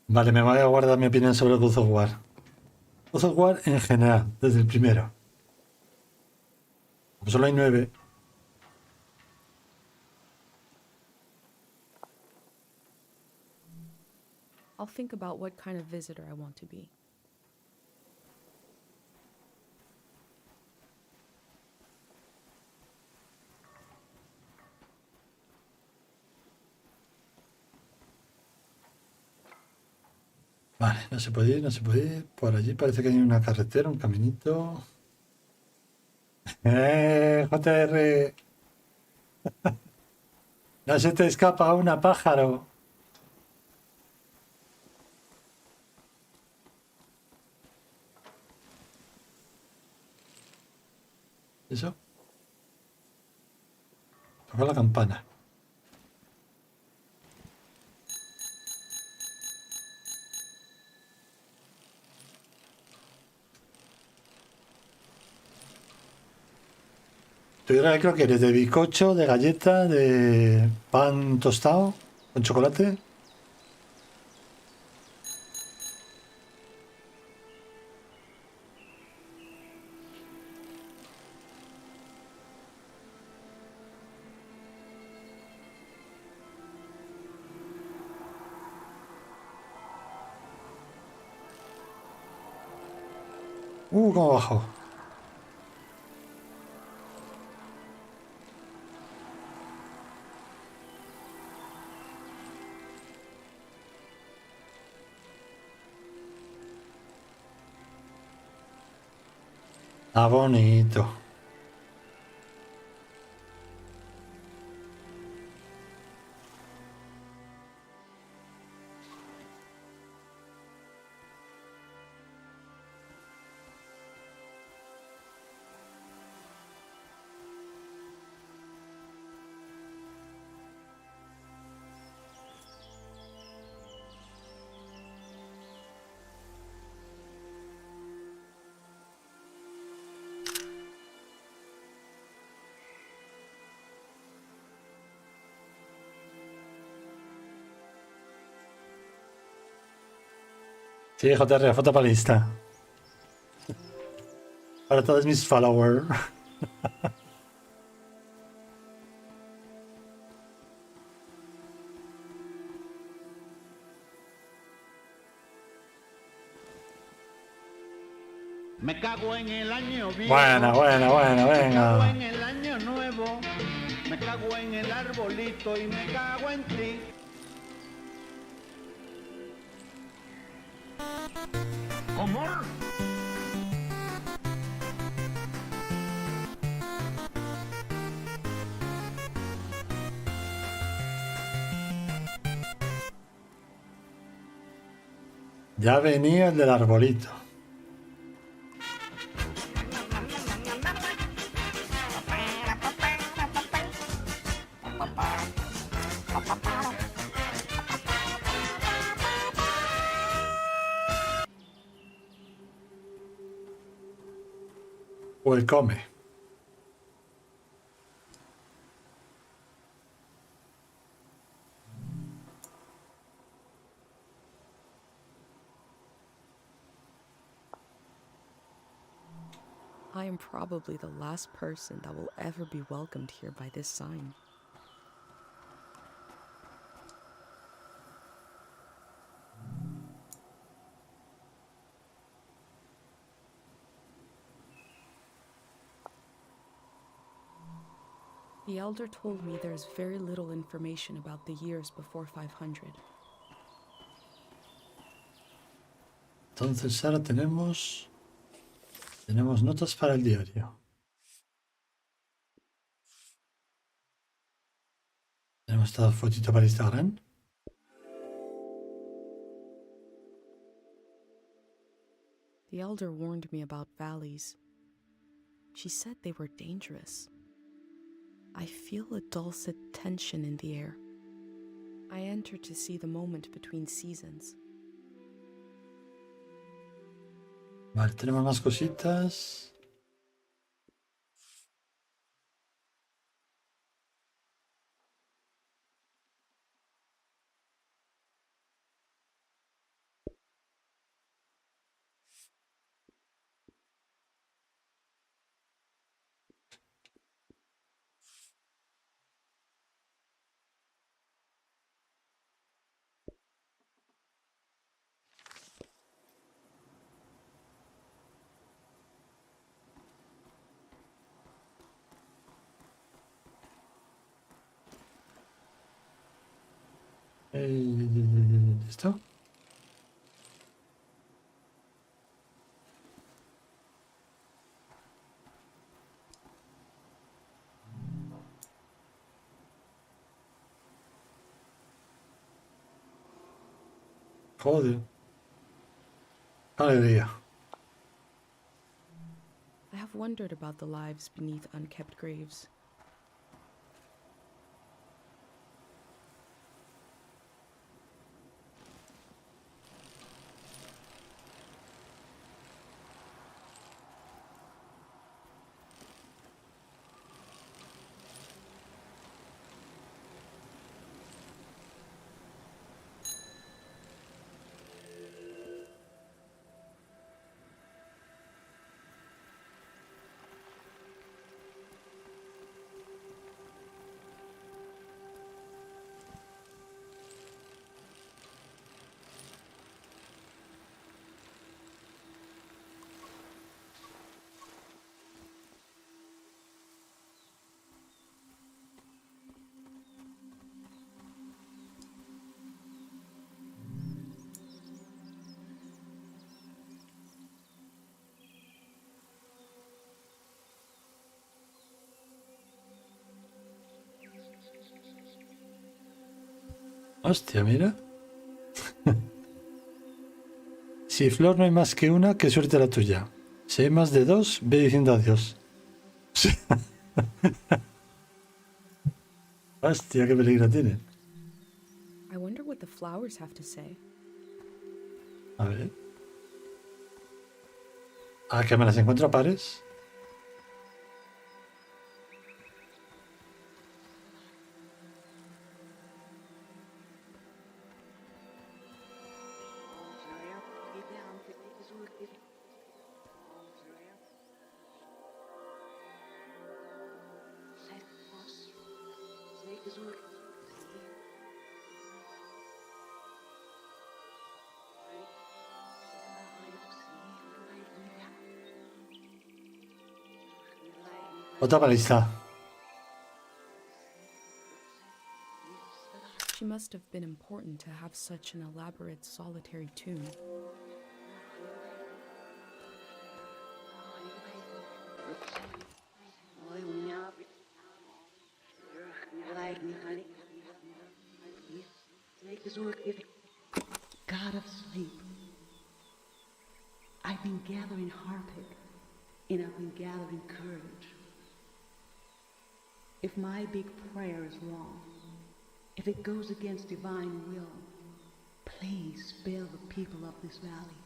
Vale, me voy a guardar mi opinión sobre God of War. God of War en general, desde el primero. Como solo hay 9. I'll think about what kind of visitor I want to be. Vale, no se puede ir, no se puede ir. Por allí parece que hay una carretera, un caminito. JR. No se te escapa una, pájaro. ¿Eso? Toca la campana. ¿Tú creo que eres de bizcocho, de galleta, de pan tostado con chocolate? ¿Cómo bajo? Ah, bonito. Sí, JR, foto para el Insta. Para todos mis followers. Me cago en el año viejo. Buena, buena, buena, Me cago venga. en el año nuevo. Me cago en el arbolito y me cago en ti. Amor. Ya venía el del arbolito. O el come. I am probably the last person that will ever be welcomed here by this sign. The elder told me there's very little information about the years before 500. Entonces ahora tenemos notas para el diario. Tenemos esta fotito para Instagram. The elder warned me about valleys. She said they were dangerous. I feel a dulcet tension in the air. I enter to see the moment between seasons. Vale, tenemos más cositas. ¿Listo? Joder. Alegría. I have wondered about the lives beneath unkept graves. Hostia, mira. Si flor no hay más que una, qué suerte la tuya. Si hay más de dos, ve diciendo adiós. Hostia, qué peligro tiene. I wonder what the flowers have to say. A ver. Ah, que me las encuentro a pares. Otra paliza. She must have been important to have such an elaborate solitary tomb. God of sleep, I've been gathering harpic, and I've been gathering courage. If my big prayer is wrong, if it goes against divine will, please spare the people of this valley.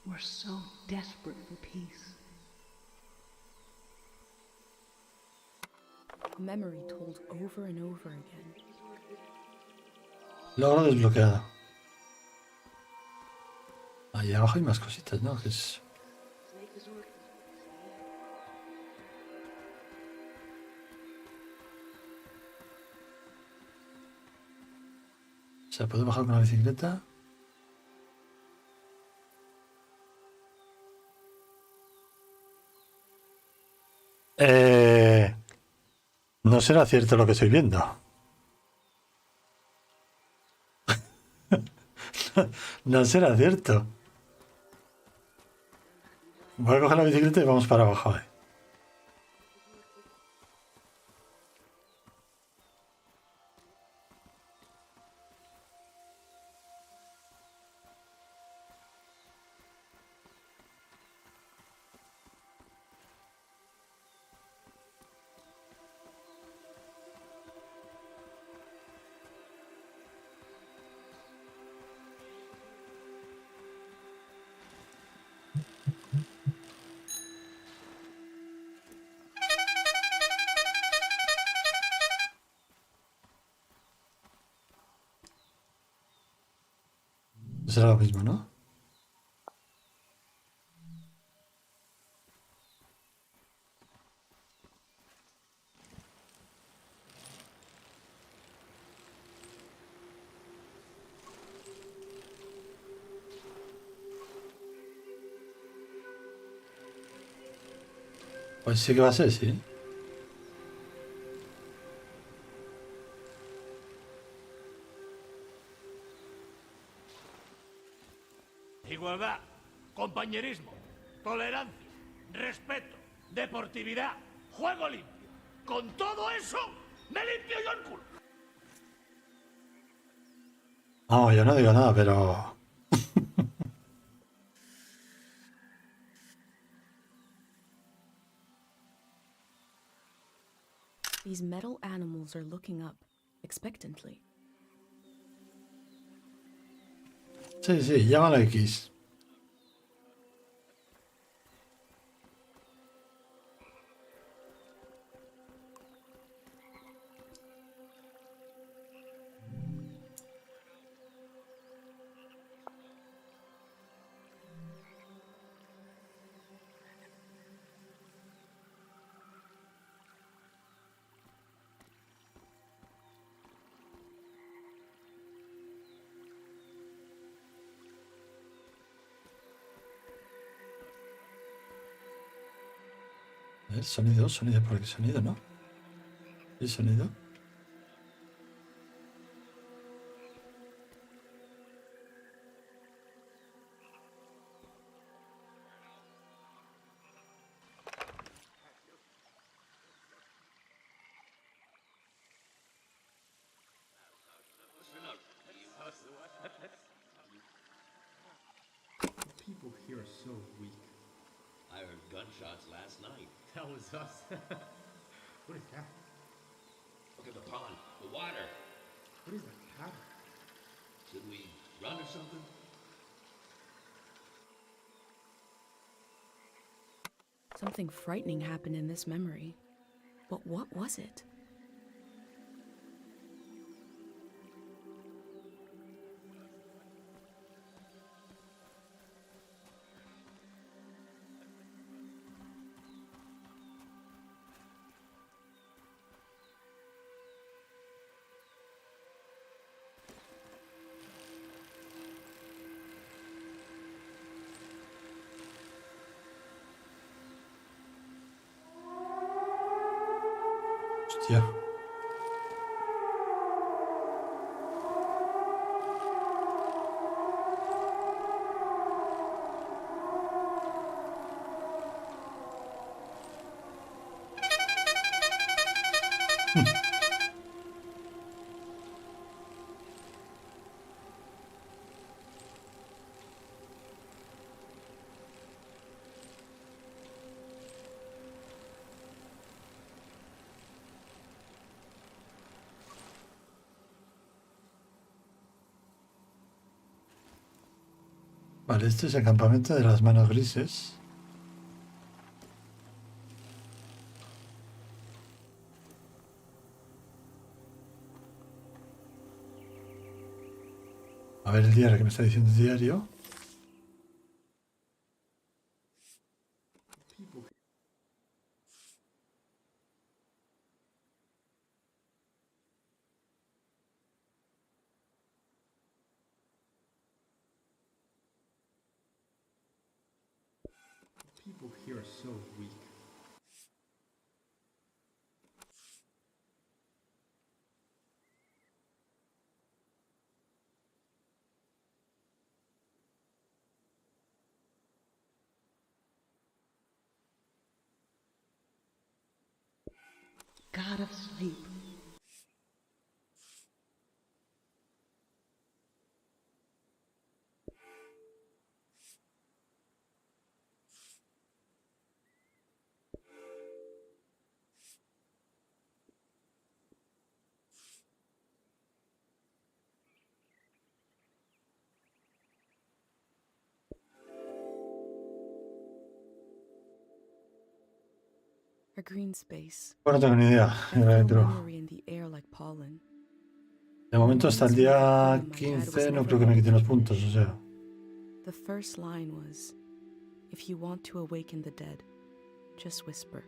We're so desperate for peace. A memory told over and over again. Logro desbloqueado. Ahí abajo hay más cositas, ¿no? Que es... ¿Se puede bajar con la bicicleta? No será cierto lo que estoy viendo. No será cierto. Voy a coger la bicicleta y vamos para abajo. Será lo mismo, ¿no? Pues sí que va a ser, sí. Igualdad, compañerismo, tolerancia, respeto, deportividad, juego limpio. Con todo eso, me limpio yo el culo. No, yo no digo nada, pero... These metal animals are looking up, expectantly. Sí, sí, llámalo X. A ver, sonido, sonido, ¿por qué sonido, no? ¿Y sonido? People here are so weak. I heard gunshots last night. That was us. What is that? Look at the pond, the water. What is that pattern? Should we run or something? Something frightening happened in this memory. But what was it? Hostia. Vale, este es el campamento de las manos grises. A ver el diario que me está diciendo el diario. People here are so weak. god of sleep. A green space. Bueno, no tengo ni idea. I feel memory in the air like pollen. De momento hasta el día 15 no creo que me quiten los puntos, o sea. The first line was, "If you want to awaken the dead, just whisper."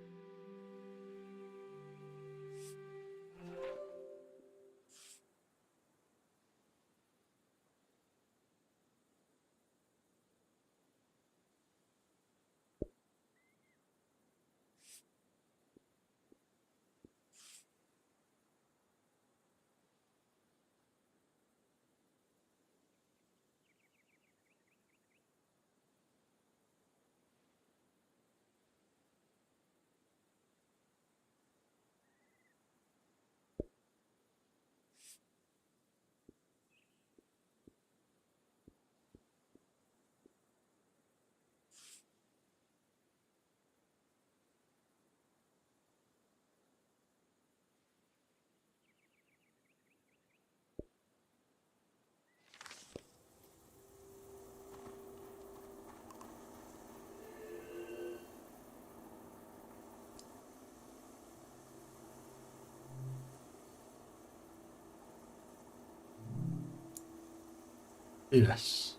Irás.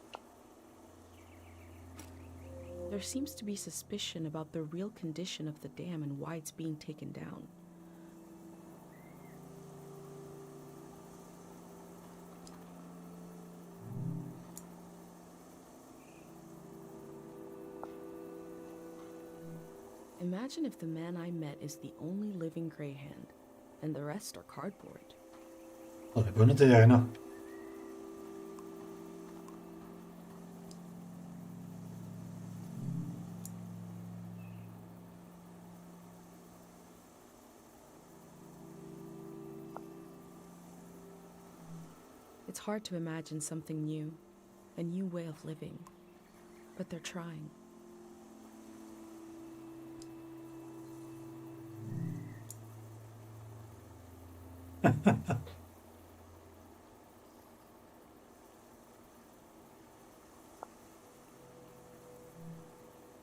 There seems to be suspicion about the real condition of the dam and why it's being taken down. Imagine if the man I met is the only living Greyhand, and the rest are cardboard. Joder, pues no te diría que no. It's hard to imagine something new, a new way of living, but they're trying.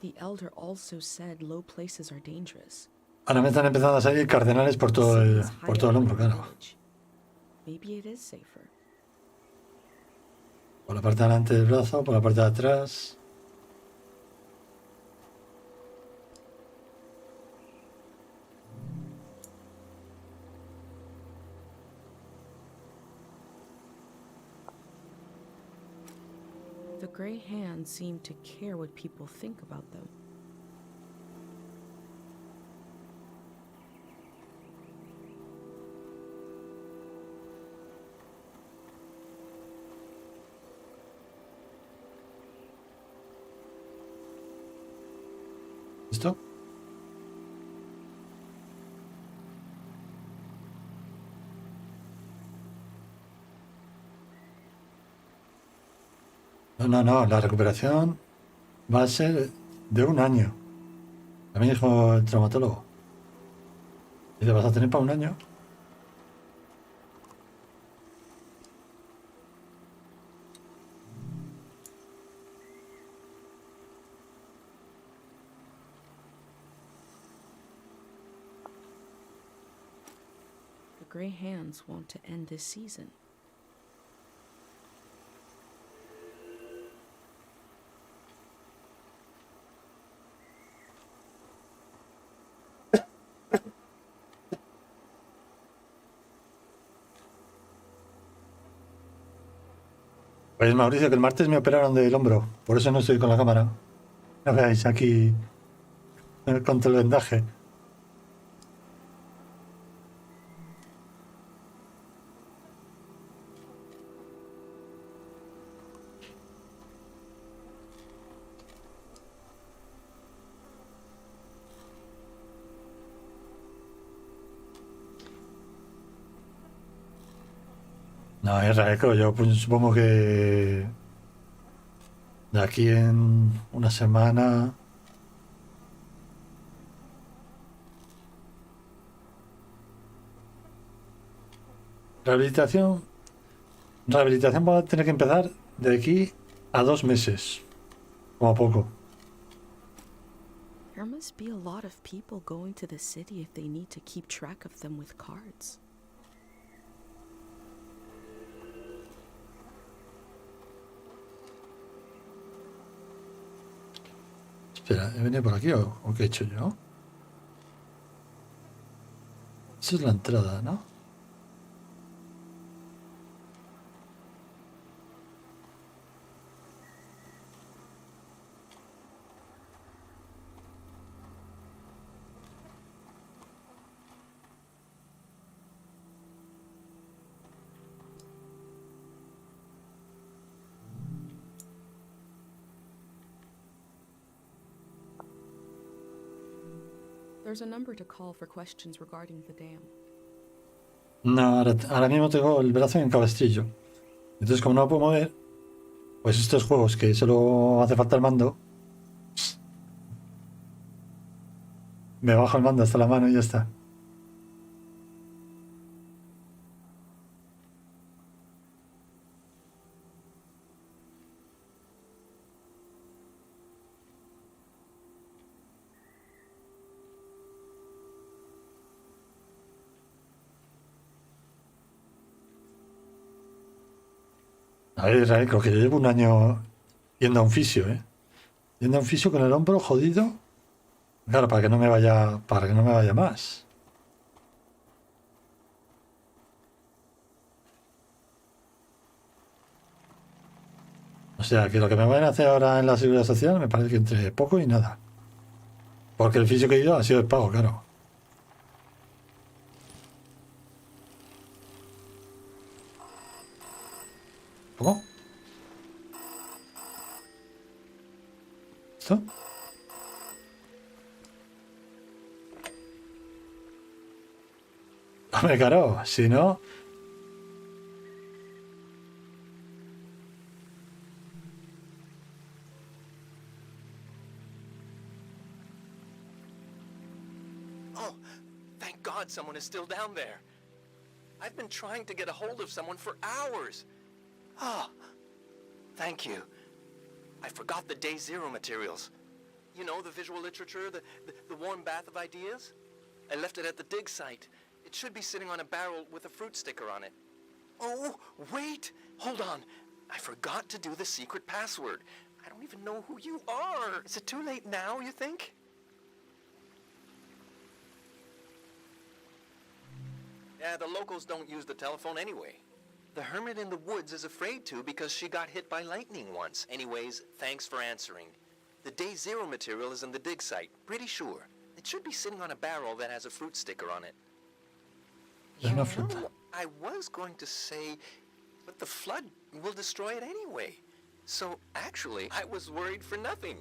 The elder also said low places are dangerous. Ahora me están empezando a salir cardenales por todo el hombro, claro. Maybe it is safer. Por la parte de delante del brazo, por la parte de atrás. The gray hands seem to care what people think about them. ¿Listo? No, la recuperación va a ser de 1 año. También dijo el traumatólogo. Y le vas a tener para 1 año. The gray hands want to end this season. Pues Mauricio, que el martes me operaron del hombro, por eso no estoy con la cámara. No veáis aquí contra el vendaje. No, es raro, yo pues, supongo que de aquí en una semana. Rehabilitación. Rehabilitación va a tener que empezar de aquí a 2 meses, como poco. There must be a lot of people going to the city if they need to keep track of them with cards. Espera, ¿he venido por aquí o qué he hecho yo? Esa es la entrada, ¿no? There's a number to call for questions regarding the dam. No, ahora mismo tengo el brazo en cabestrillo. Entonces, como no lo puedo mover, pues estos juegos que solo hace falta el mando, me bajo el mando hasta la mano y ya está. A ver, Israel, creo que yo llevo un año yendo a un fisio, ¿eh? Yendo a un fisio con el hombro jodido. Claro, para que no me vaya más. O sea, que lo que me van a hacer ahora en la Seguridad Social me parece que entre poco y nada. Porque el fisio que he ido ha sido el pago, claro. ¿Cómo? ¿Esto? Hombre, claro, si no... Oh, thank God someone is still down there. I've been trying to get a hold of someone for hours. Ah, thank you. I forgot the Day Zero materials. You know, the visual literature, the warm bath of ideas? I left it at the dig site. It should be sitting on a barrel with a fruit sticker on it. Oh, wait! Hold on. I forgot to do the secret password. I don't even know who you are. Is it too late now, you think? Yeah, the locals don't use the telephone anyway. The hermit in the woods is afraid to because she got hit by lightning once. Anyways, thanks for answering. The Day Zero material is in the dig site, pretty sure. It should be sitting on a barrel that has a fruit sticker on it. You know, I was going to say, but the flood will destroy it anyway. So, actually, I was worried for nothing.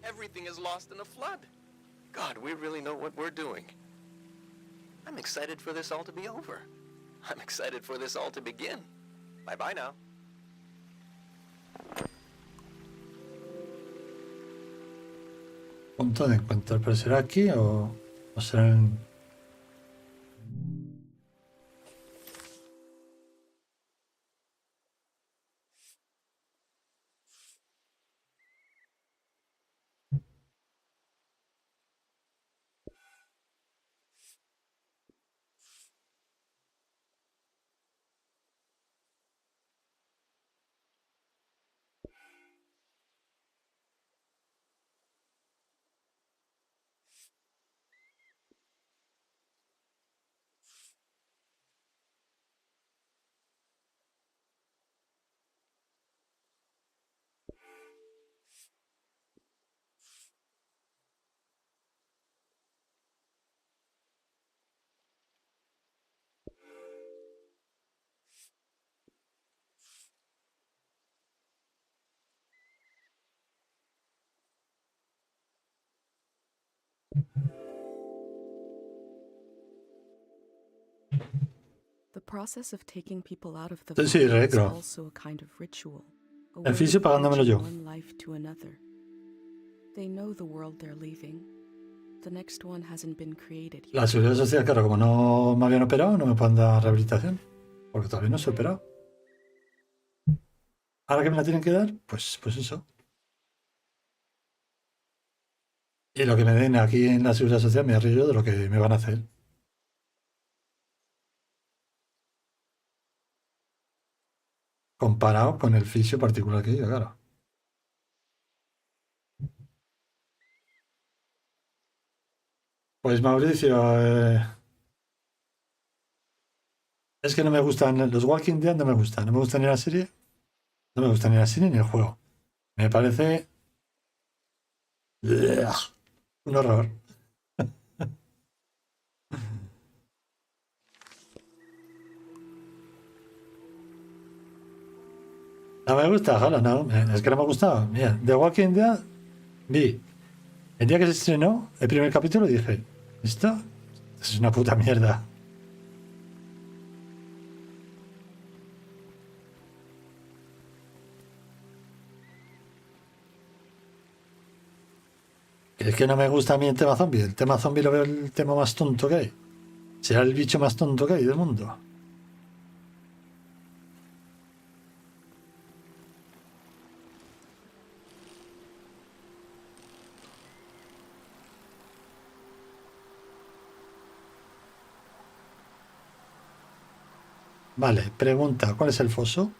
Everything is lost in a flood. God, we really know what we're doing. I'm excited for this all to be over. I'm excited for this all to begin. Bye-bye now. Punto de encuentro, pero ¿será aquí o será en...? The process of taking people out of the Sí, sí, body is recro. also a kind of ritual. A El way fisio of pagándomelo yo. bridging one life to another. They know the world they're leaving. The next one hasn't been created yet. La seguridad social, claro, como no me habían operado, no me pueden dar rehabilitación. Porque todavía no se he operado. Ahora que me la tienen que dar, pues eso. Y lo que me den aquí en la seguridad social me río yo de lo que me van a hacer. Comparado con el fisio particular que yo, claro. Pues Mauricio, es que no me gustan los Walking Dead, no me gustan. No me gusta ni la serie, no me gusta ni la serie ni el juego. Me parece un horror. No me gusta, ojalá, no. Es que no me ha gustado. Mira, The Walking Dead vi. El día que se estrenó el primer capítulo dije, esto es una puta mierda. Es que no me gusta a mí el tema zombie. El tema zombie lo veo el tema más tonto que hay. Será el bicho más tonto que hay del mundo. Vale, pregunta, ¿cuál es el foso?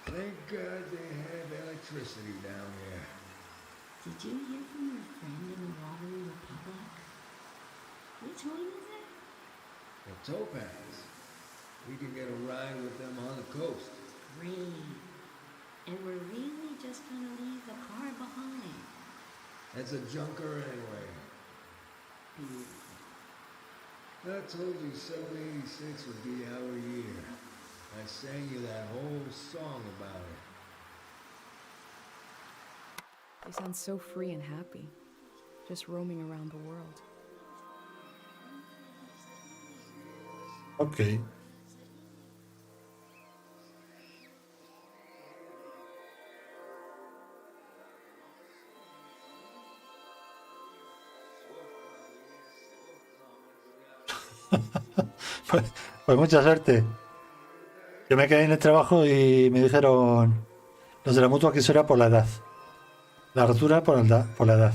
Thank God they have electricity down here. Did you hear from your friend in the Watery Republic? Which one is it? The Topaz. We can get a ride with them on the coast. Great. And we're really just gonna leave the car behind. That's a junker anyway. Beautiful. I told you 786 would be our year. I sang you that whole song about it. They sound so free and happy, just roaming around the world. Ok. Pues mucha suerte. Yo me quedé en el trabajo y me dijeron los de la mutua que eso era por la edad. La rotura por la edad.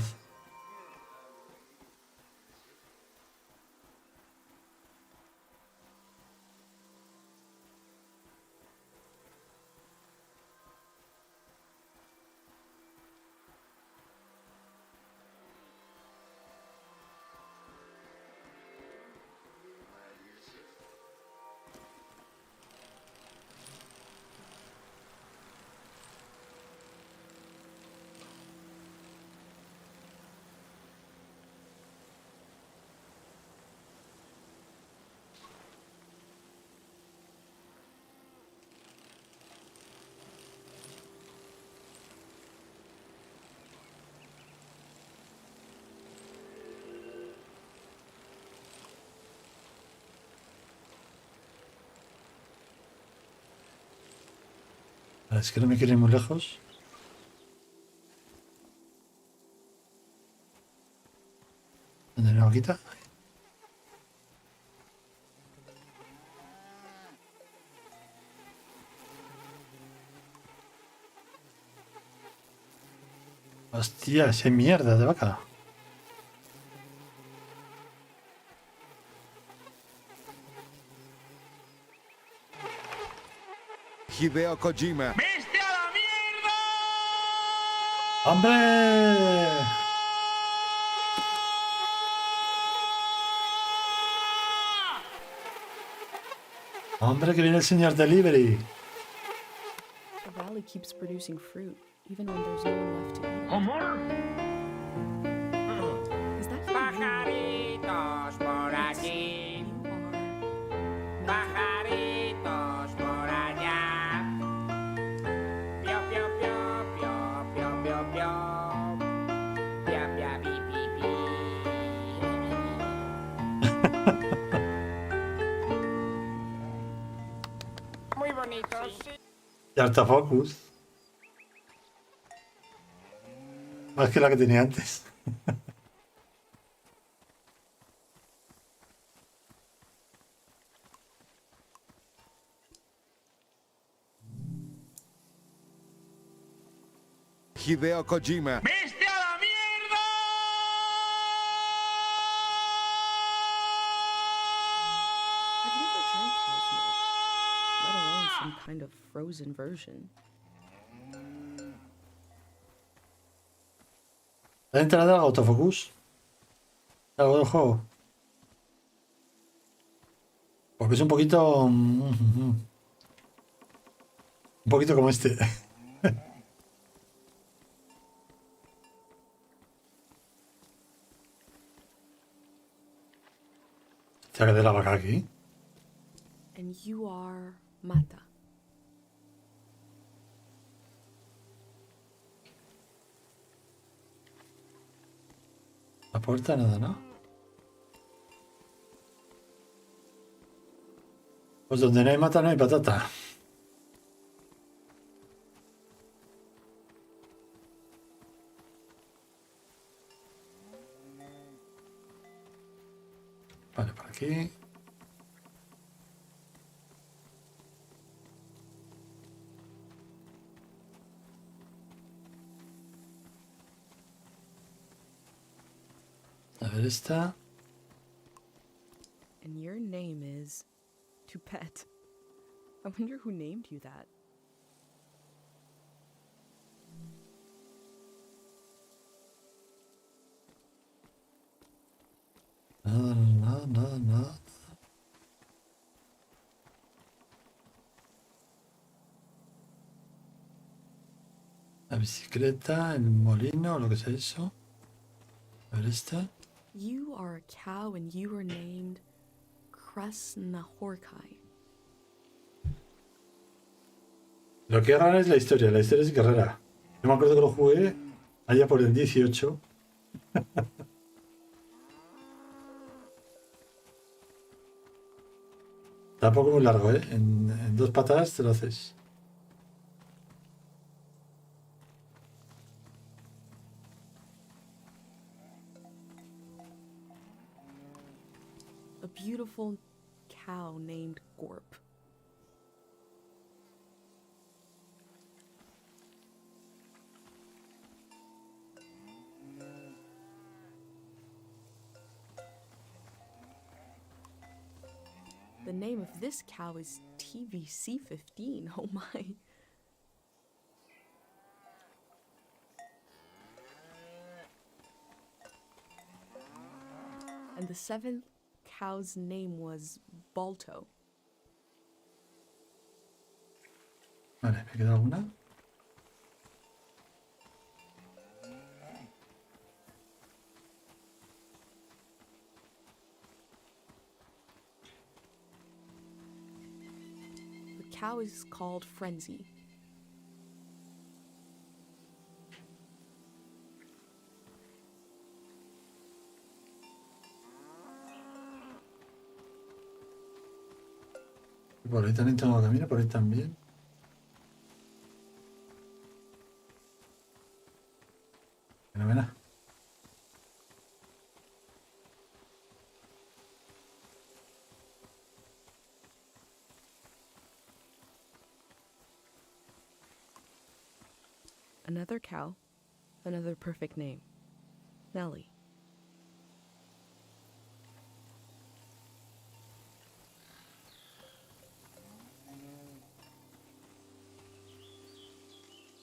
Es que no me quiero ir muy lejos. ¿Dónde me quita? Hostia, esa mierda de vaca. Hideo Kojima. ¡Viste a la mierda! ¡Hombre! ¡Hombre, que viene el señor Delivery! The valley keeps producing fruit, even when there's no one left to eat. Is that you? ¡Pajarito! Y autofocus. Más que la que tenía antes. Hideo Kojima. ¡Viste a la mierda! I've never drank cow's milk, let alone some kind of frozen version. ¿La entrada al autofocus? ¿Algo del juego? Porque es un poquito... un poquito como este. Saca de la vaca aquí. And you are Mata. La puerta nada, ¿no? Pues donde no hay mata no hay patata. Vale, por aquí. A ver esta. And your name is Tupet. I wonder who named you that. Nada. La bicicleta, el molino, lo que sea eso. A ver esta. You are a cow and you are named Kresnahorkai. Lo que es raro es la historia es guerrera. Yo me acuerdo que lo jugué allá por el 18. Tampoco muy largo, ¿eh? En 2 patadas te lo haces. A beautiful cow named Gorp. The name of this cow is TVC15. Oh my. And the 7th cow's name was Balto. Vale, me queda una. The cow is called Frenzy. Por ahí también tengo camino, por ahí también. Fenomenal. Another cow, another perfect name. Nellie.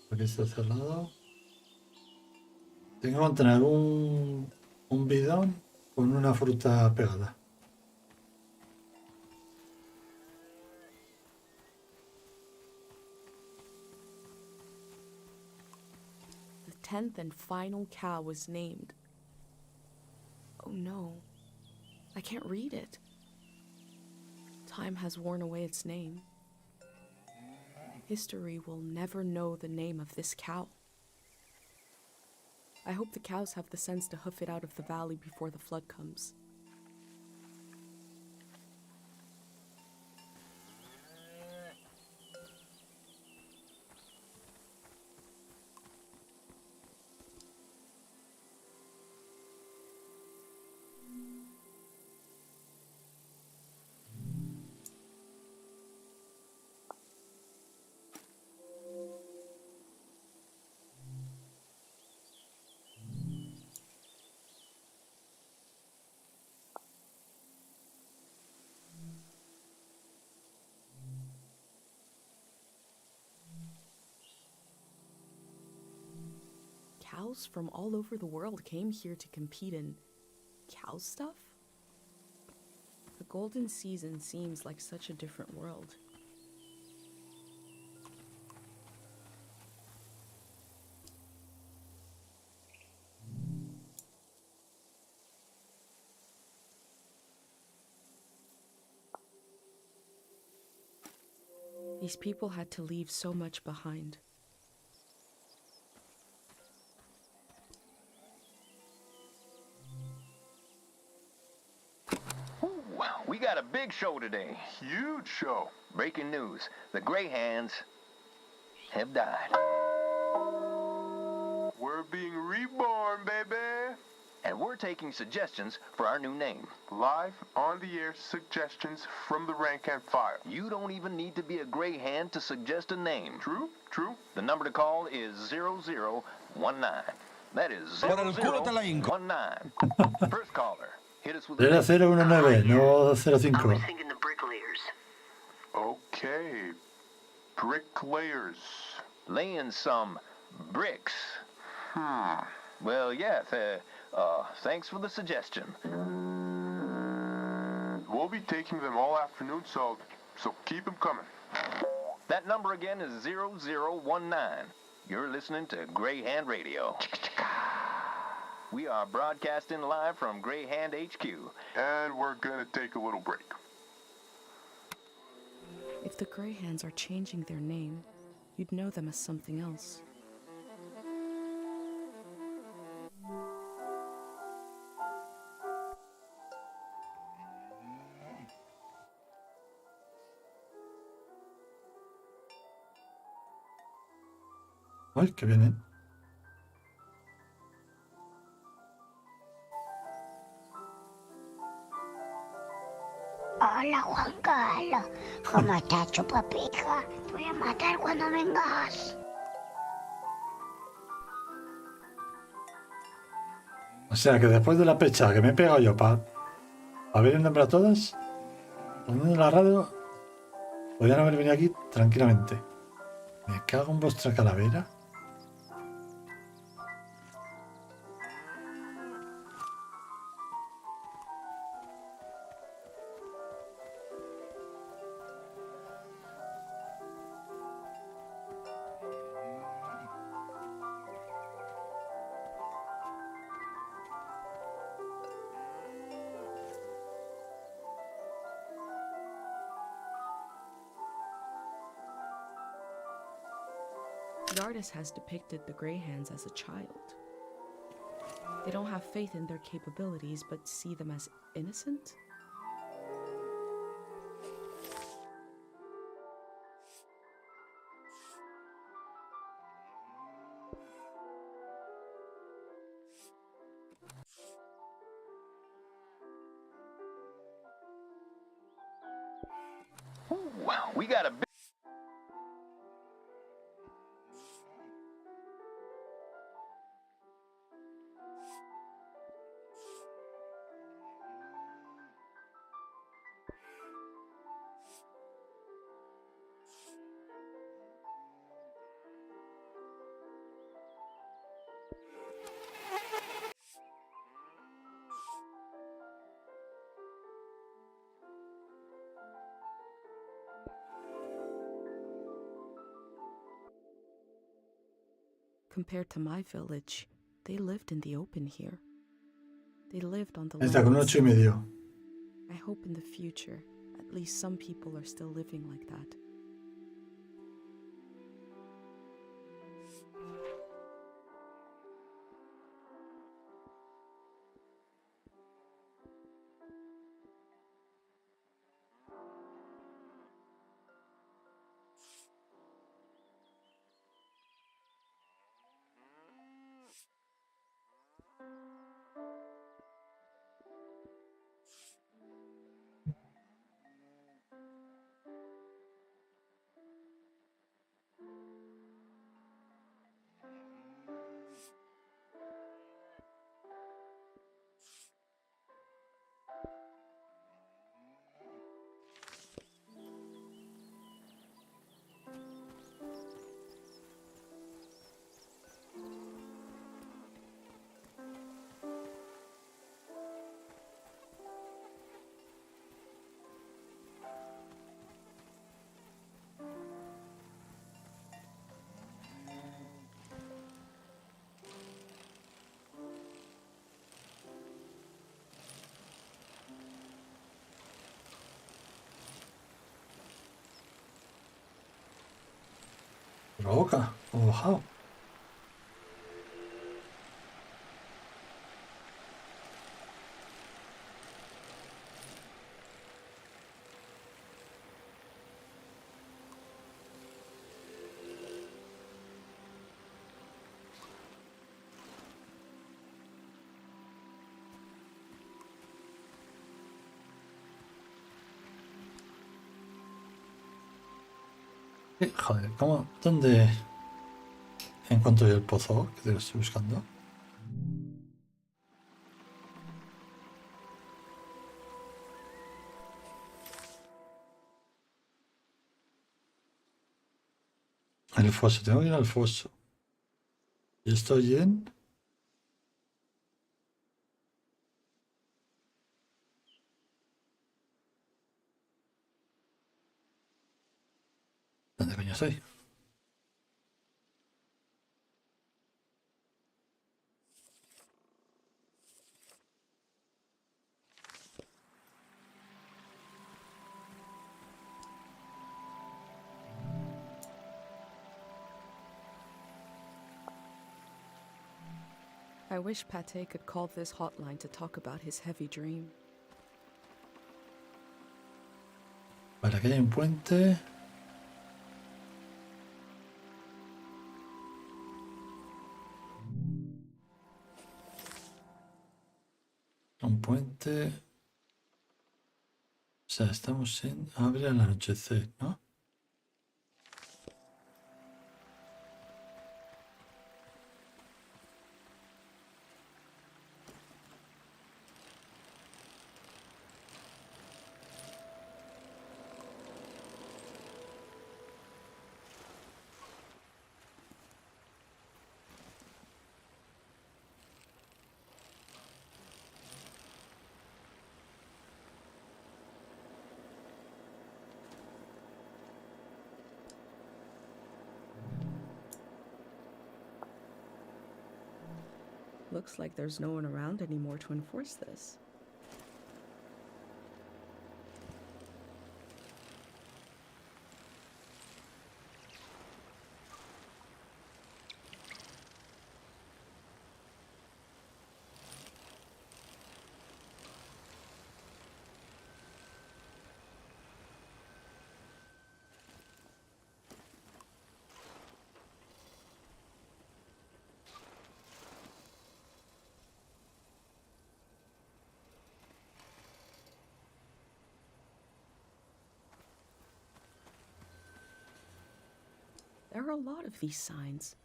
Aquí está cerrado. Tengo que mantener un bidón con una fruta pegada. The 10th and final cow was named. Oh no, I can't read it. Time has worn away its name. History will never know the name of this cow. I hope the cows have the sense to hoof it out of the valley before the flood comes. cows from all over the world came here to compete in cow stuff? The golden season seems like such a different world. These people had to leave so much behind. We got a big show today. Huge show. Breaking news. The Greyhands have died. We're being reborn, baby. And we're taking suggestions for our new name. Live on the air suggestions from the rank and file. You don't even need to be a Greyhand to suggest a name. True, true. The number to call is 0019. That is Por el culo te la hinco. 0019. First caller. Hit us with Era 019, no 05. Thinking the bricklayers. Okay. Bricklayers. laying some bricks. Well, yeah, thanks for the suggestion. We'll be taking them all afternoon, so keep them coming. That number again is 0019. You're listening to Greyhand Radio. We are broadcasting live from Greyhand HQ. And we're gonna take a little break. If the Greyhands are changing their name, you'd know them as something else. Ay, que vienen. Hola Juan Carlos, ¿cómo estás, chupapija? Te voy a matar cuando vengas. O sea que después de la pecha que me he pegado yo para ver el nombre a todas, poniendo la radio, podían haber venido aquí tranquilamente. Me cago en vuestra calavera. The artist has depicted the Greyhands as a child. They don't have faith in their capabilities, but see them as innocent? Wow, we got a big... Compared to my village, they lived in the open here. They lived on the Está con un lands. 8,5. I hope in the future, at least some people are still living like that. la boca, como bajado. Joder, ¿cómo? ¿Dónde encuentro yo el pozo que te lo estoy buscando? El foso, tengo que ir al foso. Y estoy en... ¿Dónde coño estoy? I wish Pate could call this hotline to talk about his heavy dream. Vale, aquí hay un puente. Un puente. O sea, estamos en... Abre al anochecer, ¿no? Looks like there's no one around anymore to enforce this. There are a lot of these signs.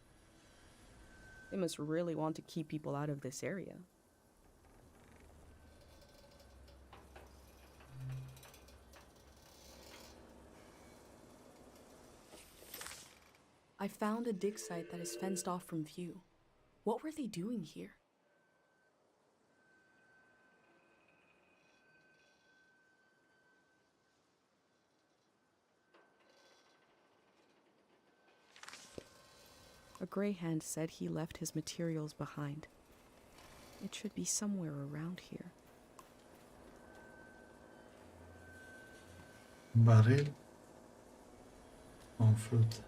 They must really want to keep people out of this area. I found a dig site that is fenced off from view. What were they doing here? A greyhound said he left his materials behind. It should be somewhere around here. Barril con fruta.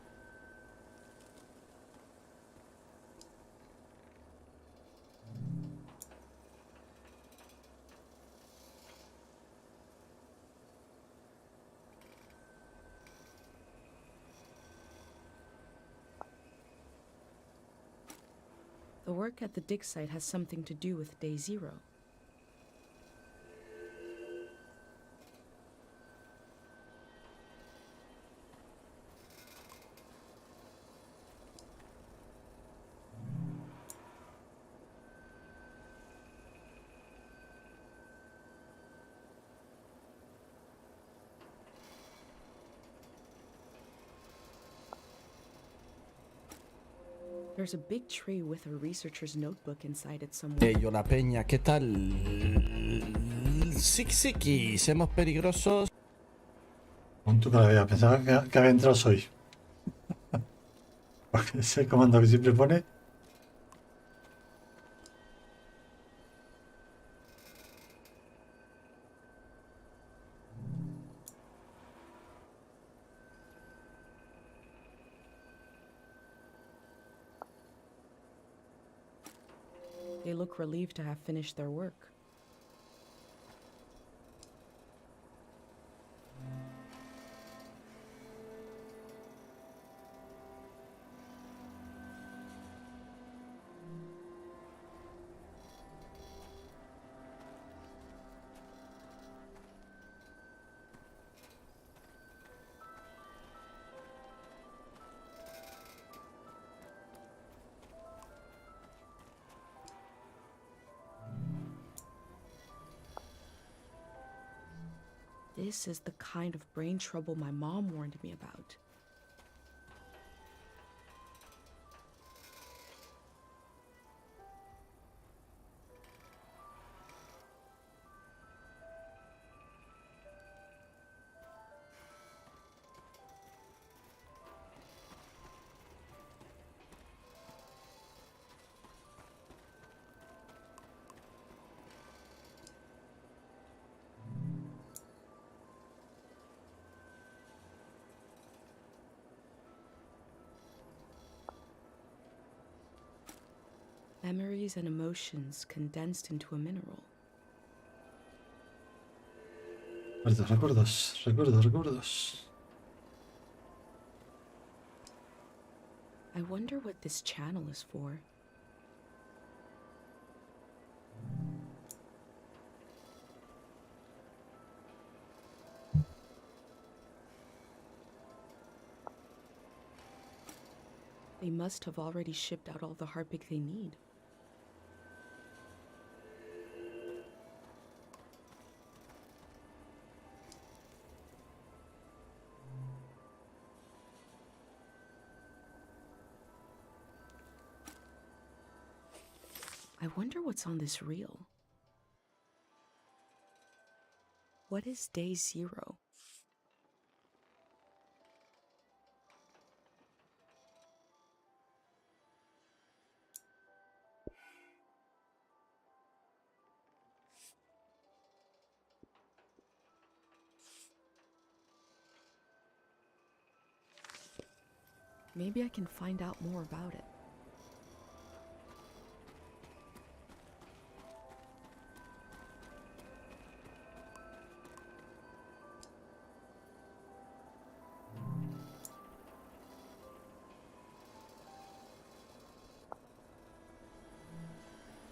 The work at the dig site has something to do with Day Zero. There's a big tree with a researcher's notebook inside it somewhere. Yo la peña, ¿qué tal? Siki, somos peligrosos. Punto que la vea, pensaba que había entrado hoy. Porque es el comando que siempre pone. They look relieved to have finished their work. This is the kind of brain trouble my mom warned me about. Memories and emotions condensed into a mineral. Recuerdos. I wonder what this channel is for. They must have already shipped out all the Harpic they need. I wonder what's on this reel. What is day 0? Maybe I can find out more about it.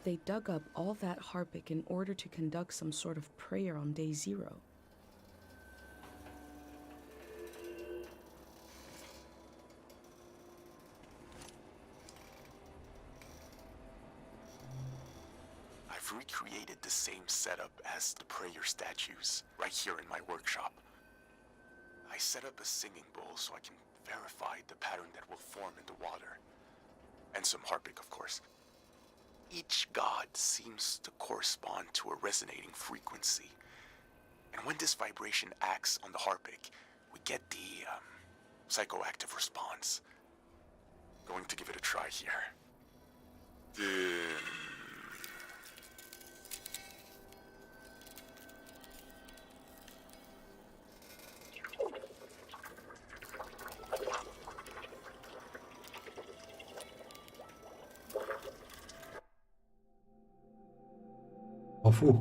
They dug up all that Harpic in order to conduct some sort of prayer on day 0. I've recreated the same setup as the prayer statues right here in my workshop. I set up a singing bowl so I can verify the pattern that will form in the water. And some Harpic, of course. Each god seems to correspond to a resonating frequency. And when this vibration acts on the Harpic, we get the psychoactive response. Going to give it a try here.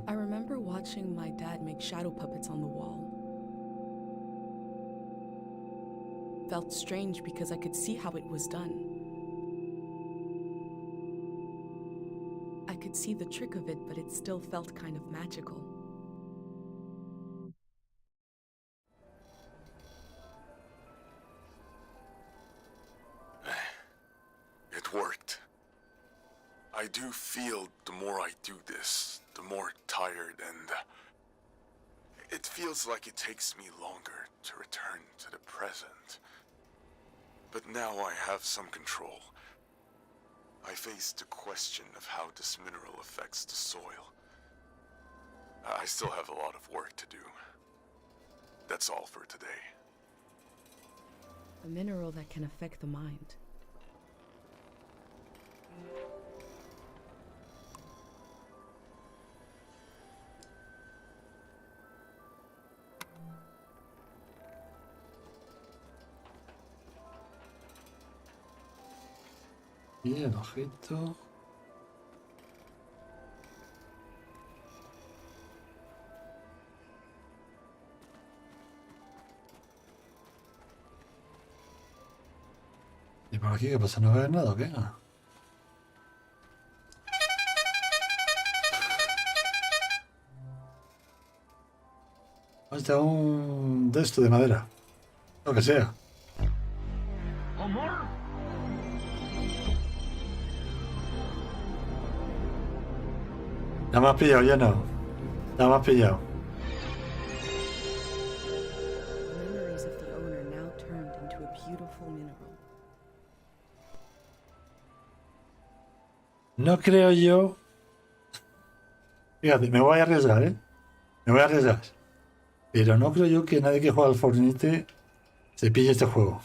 I remember watching my dad make shadow puppets on the wall. Felt strange because I could see how it was done. I could see the trick of it, but it still felt kind of magical. It worked. I do feel the more I do this, the more tired, and it feels like it takes me longer to return to the present. But now I have some control. I face the question of how this mineral affects the soil. I still have a lot of work to do. That's all for today. A mineral that can affect the mind. Y el ojito. por aquí qué pasa? ¿No va a haber nada o qué? Ah. Hasta un de esto de madera. Lo que sea. Ya me has pillado, ya no. Ya me has pillado. The memories of the owner now turned into a beautiful mineral. No creo yo. Fíjate, me voy a arriesgar, ¿eh? Me voy a arriesgar. Pero no creo yo que nadie que juega al Fortnite se pille este juego.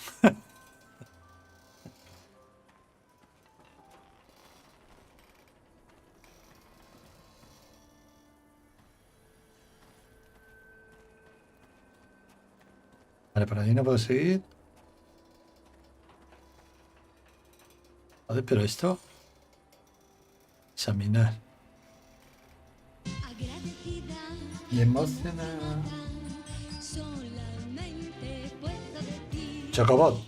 Vale, por ahí no puedo seguir. A ver, pero esto. Examinar. Y emocionar. Chocobot.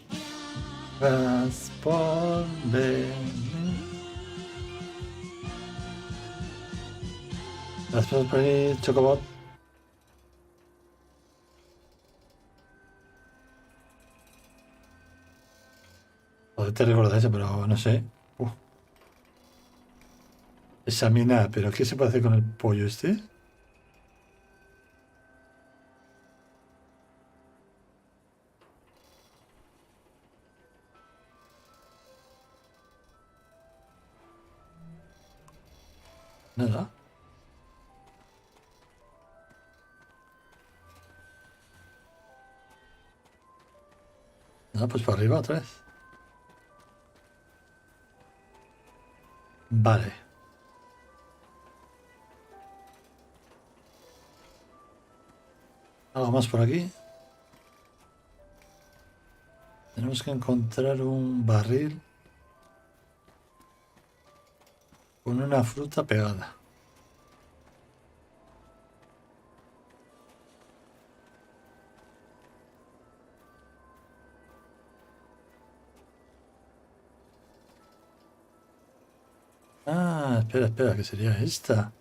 Responde. Gracias por venir, Chocobot. Joder, te recuerda eso, pero no sé. Examinar, pero ¿qué se puede hacer con el pollo este? Nada. Nada, pues para arriba otra vez. Vale. Algo más por aquí. Tenemos que encontrar un barril con una fruta pegada. Ah, espera, espera, ¿qué sería esta?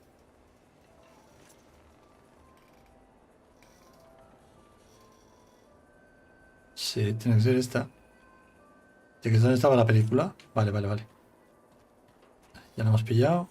Sí, tiene que ser esta. ¿De que dónde estaba la película? Vale, vale, vale. Ya la hemos pillado.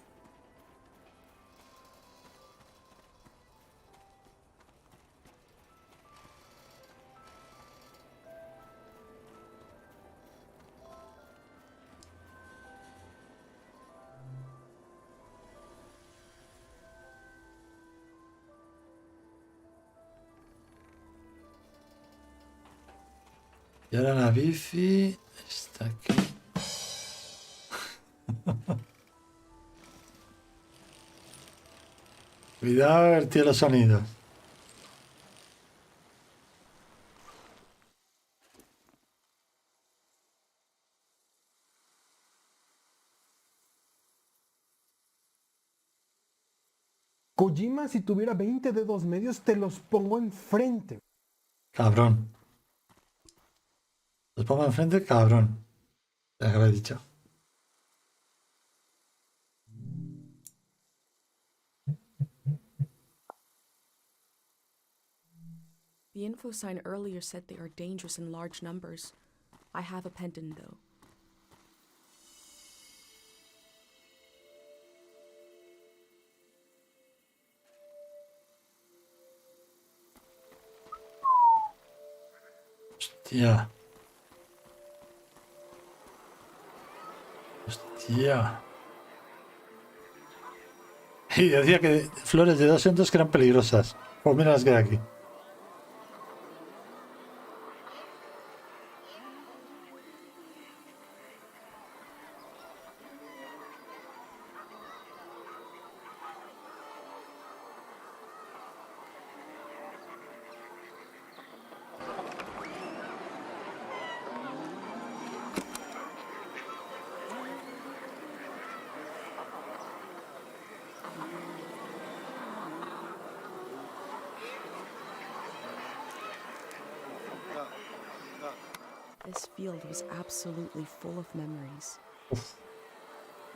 Y ahora la bici está aquí. Cuidado, el tío, los sonidos. Kojima, si tuviera 20 dedos medios, te los pongo enfrente. Cabrón. Los pongo enfrente, cabrón. Ya que había dicho. The info sign earlier said they are dangerous in large numbers. I have a pendant, though. Hostia. Hostia. Y decía que flores de 2 en 2 que eran peligrosas. Pues mira las que hay aquí. This field was absolutely full of memories.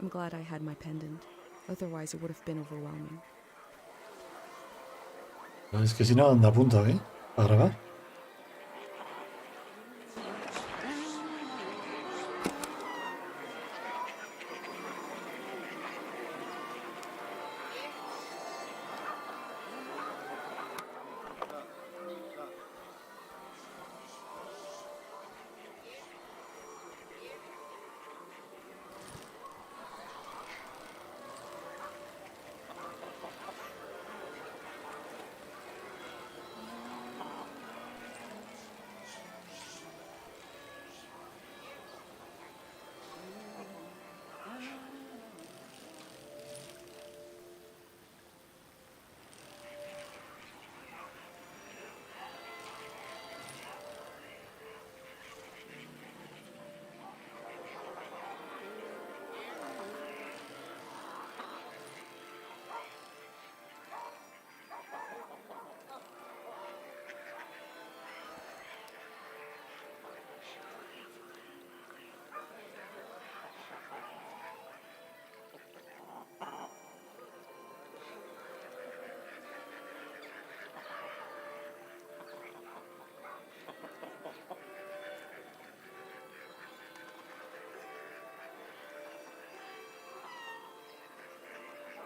I'm glad I had my pendant. Otherwise, it would have been overwhelming. Es que si no, ¿dónde apunto, para grabar?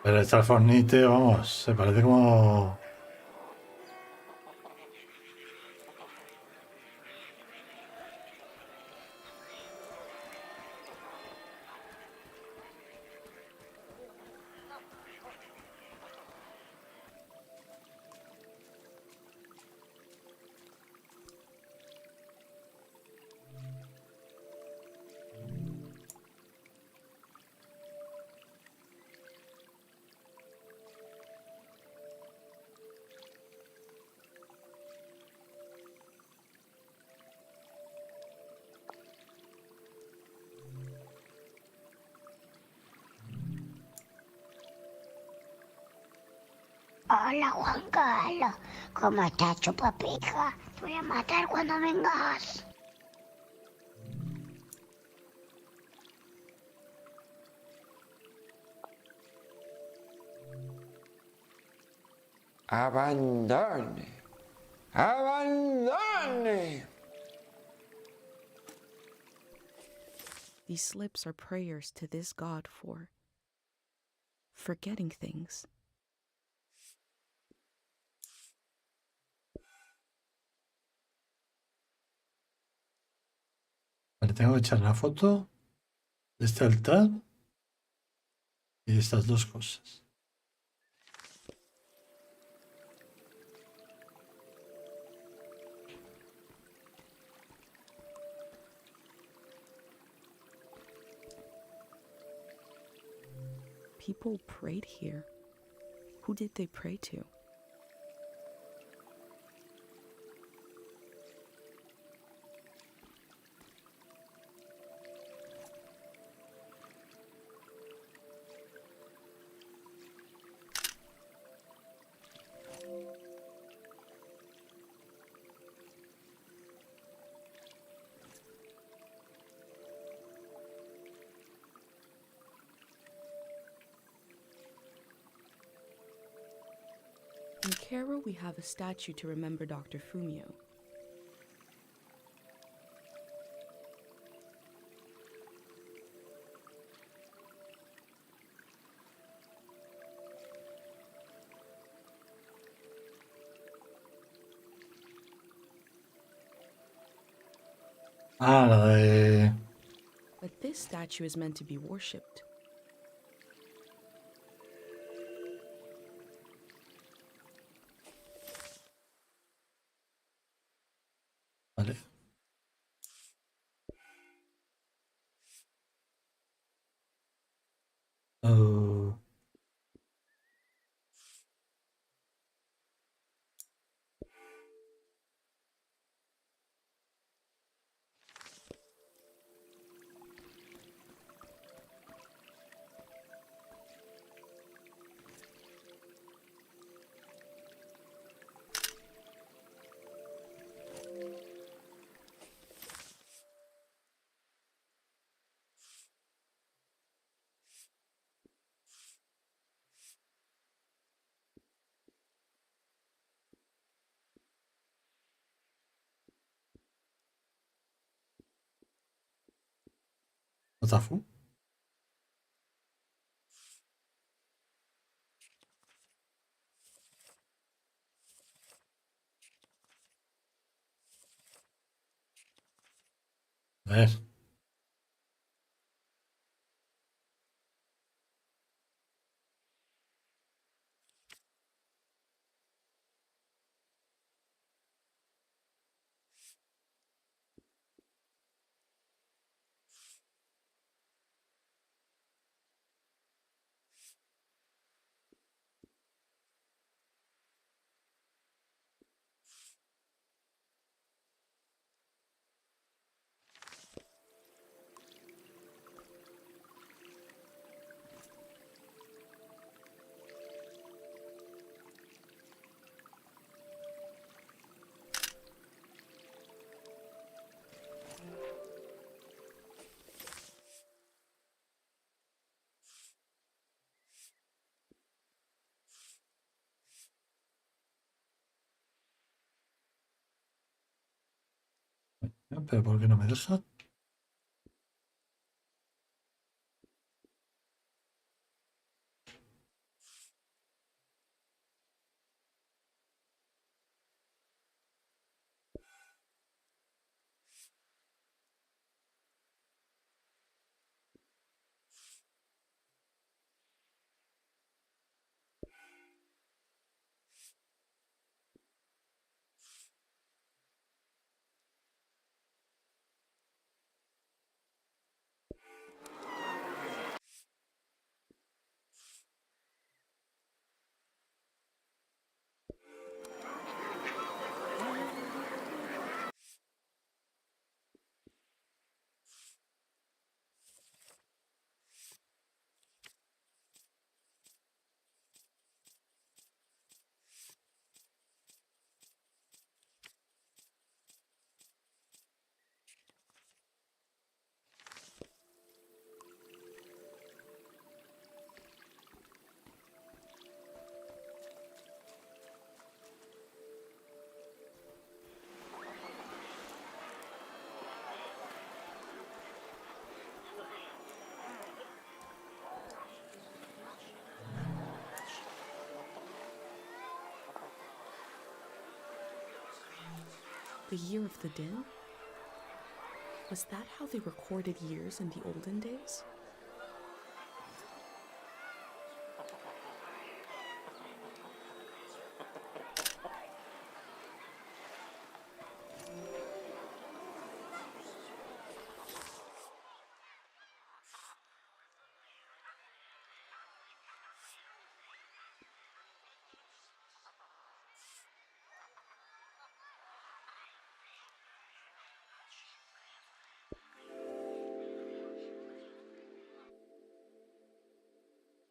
Pero está el Fornite, vamos, se parece como... Hola Juan Carlos, ¿cómo estás, chupapija? Te voy a matar cuando vengas. Abandone. Abandone. These slips are prayers to this god for forgetting things. Vale, tengo que echar una foto de este altar y de estas dos cosas. People prayed here. Who did they pray to? In Cairo, we have a statue to remember Dr. Fumio. Ah, la de... But this statue is meant to be worshipped. Vale. Oh. Otafu. A ver. Pero ¿por qué no me deja? The year of the din? Was that how they recorded years in the olden days?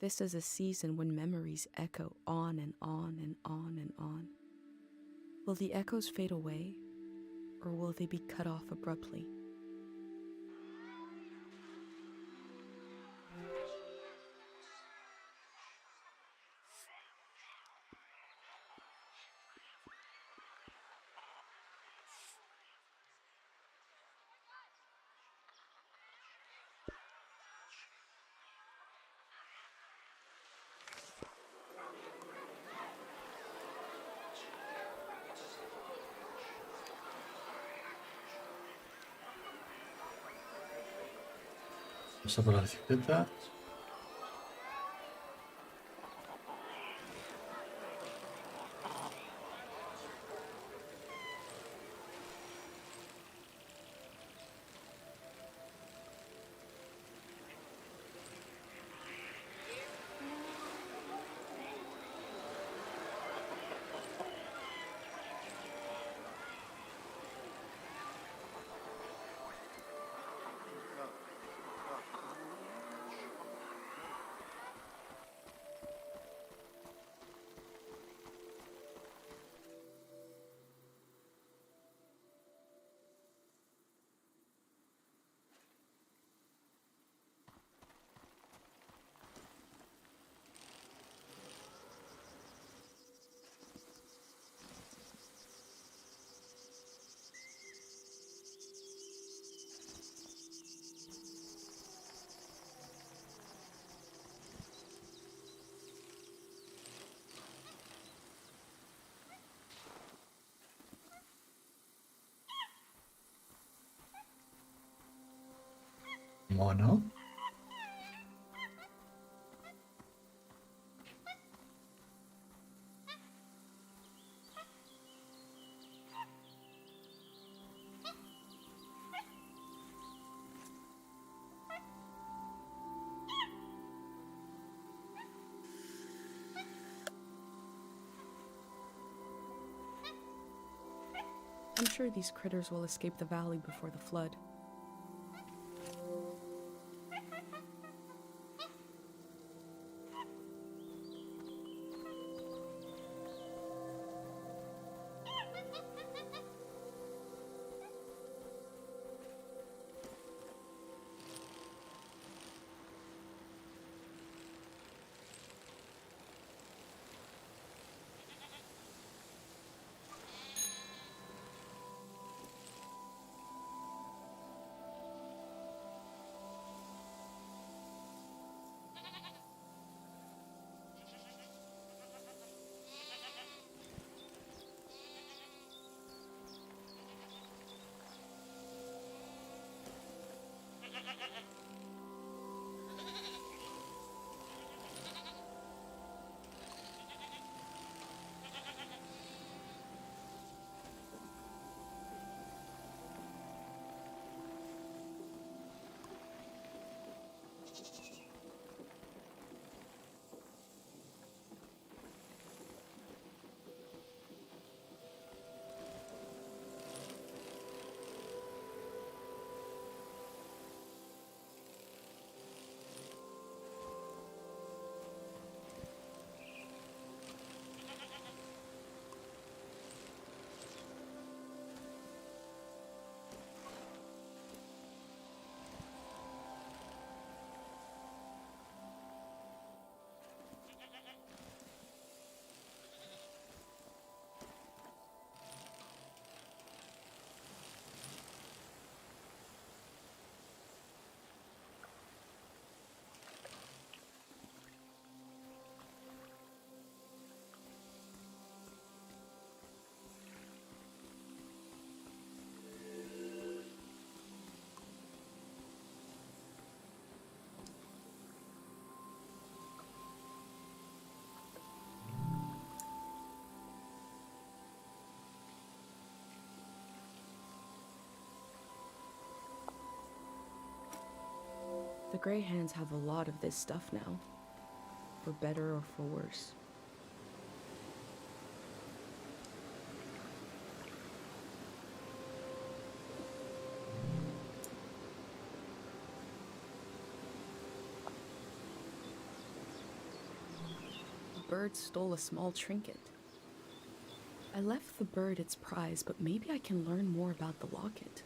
This is a season when memories echo on and on and on and on. Will the echoes fade away, or will they be cut off abruptly? Vamos a por la bicicleta. Mono. I'm sure these critters will escape the valley before the flood. The Greyhands have a lot of this stuff now, for better or for worse. The bird stole a small trinket. I left the bird its prize, but maybe I can learn more about the locket.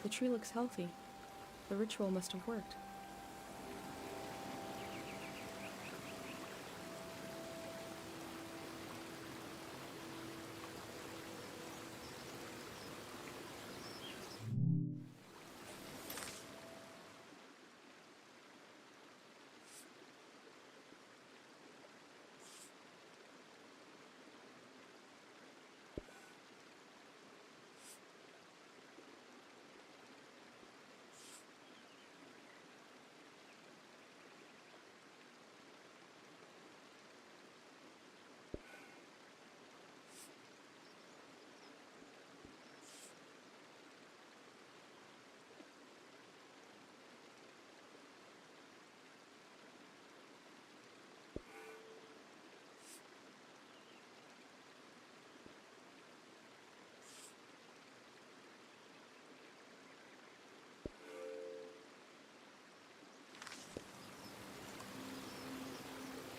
The tree looks healthy. The ritual must have worked.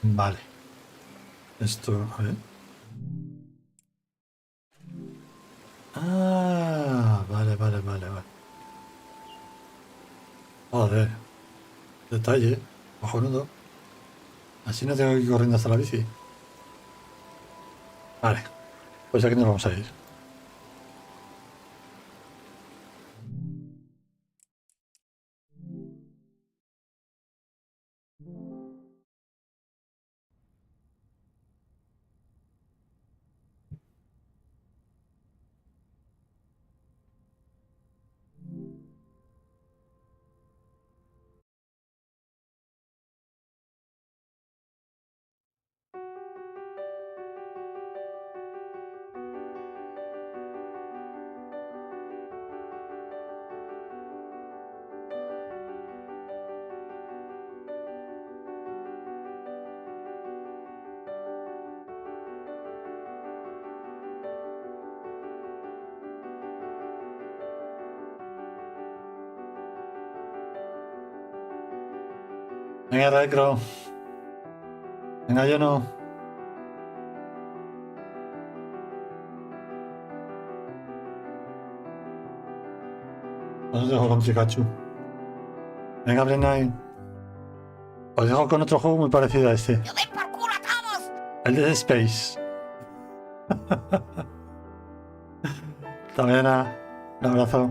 Vale. Esto, a ver. Ah, vale. Joder. Detalle. Cojonudo. Así no tengo que ir corriendo hasta la bici. Vale. Pues aquí nos vamos a ir. Venga, Recro. Venga, yo no. Os dejo con Pikachu. Venga, Brenai. Os dejo con otro juego muy parecido a este. El de Space. También un abrazo.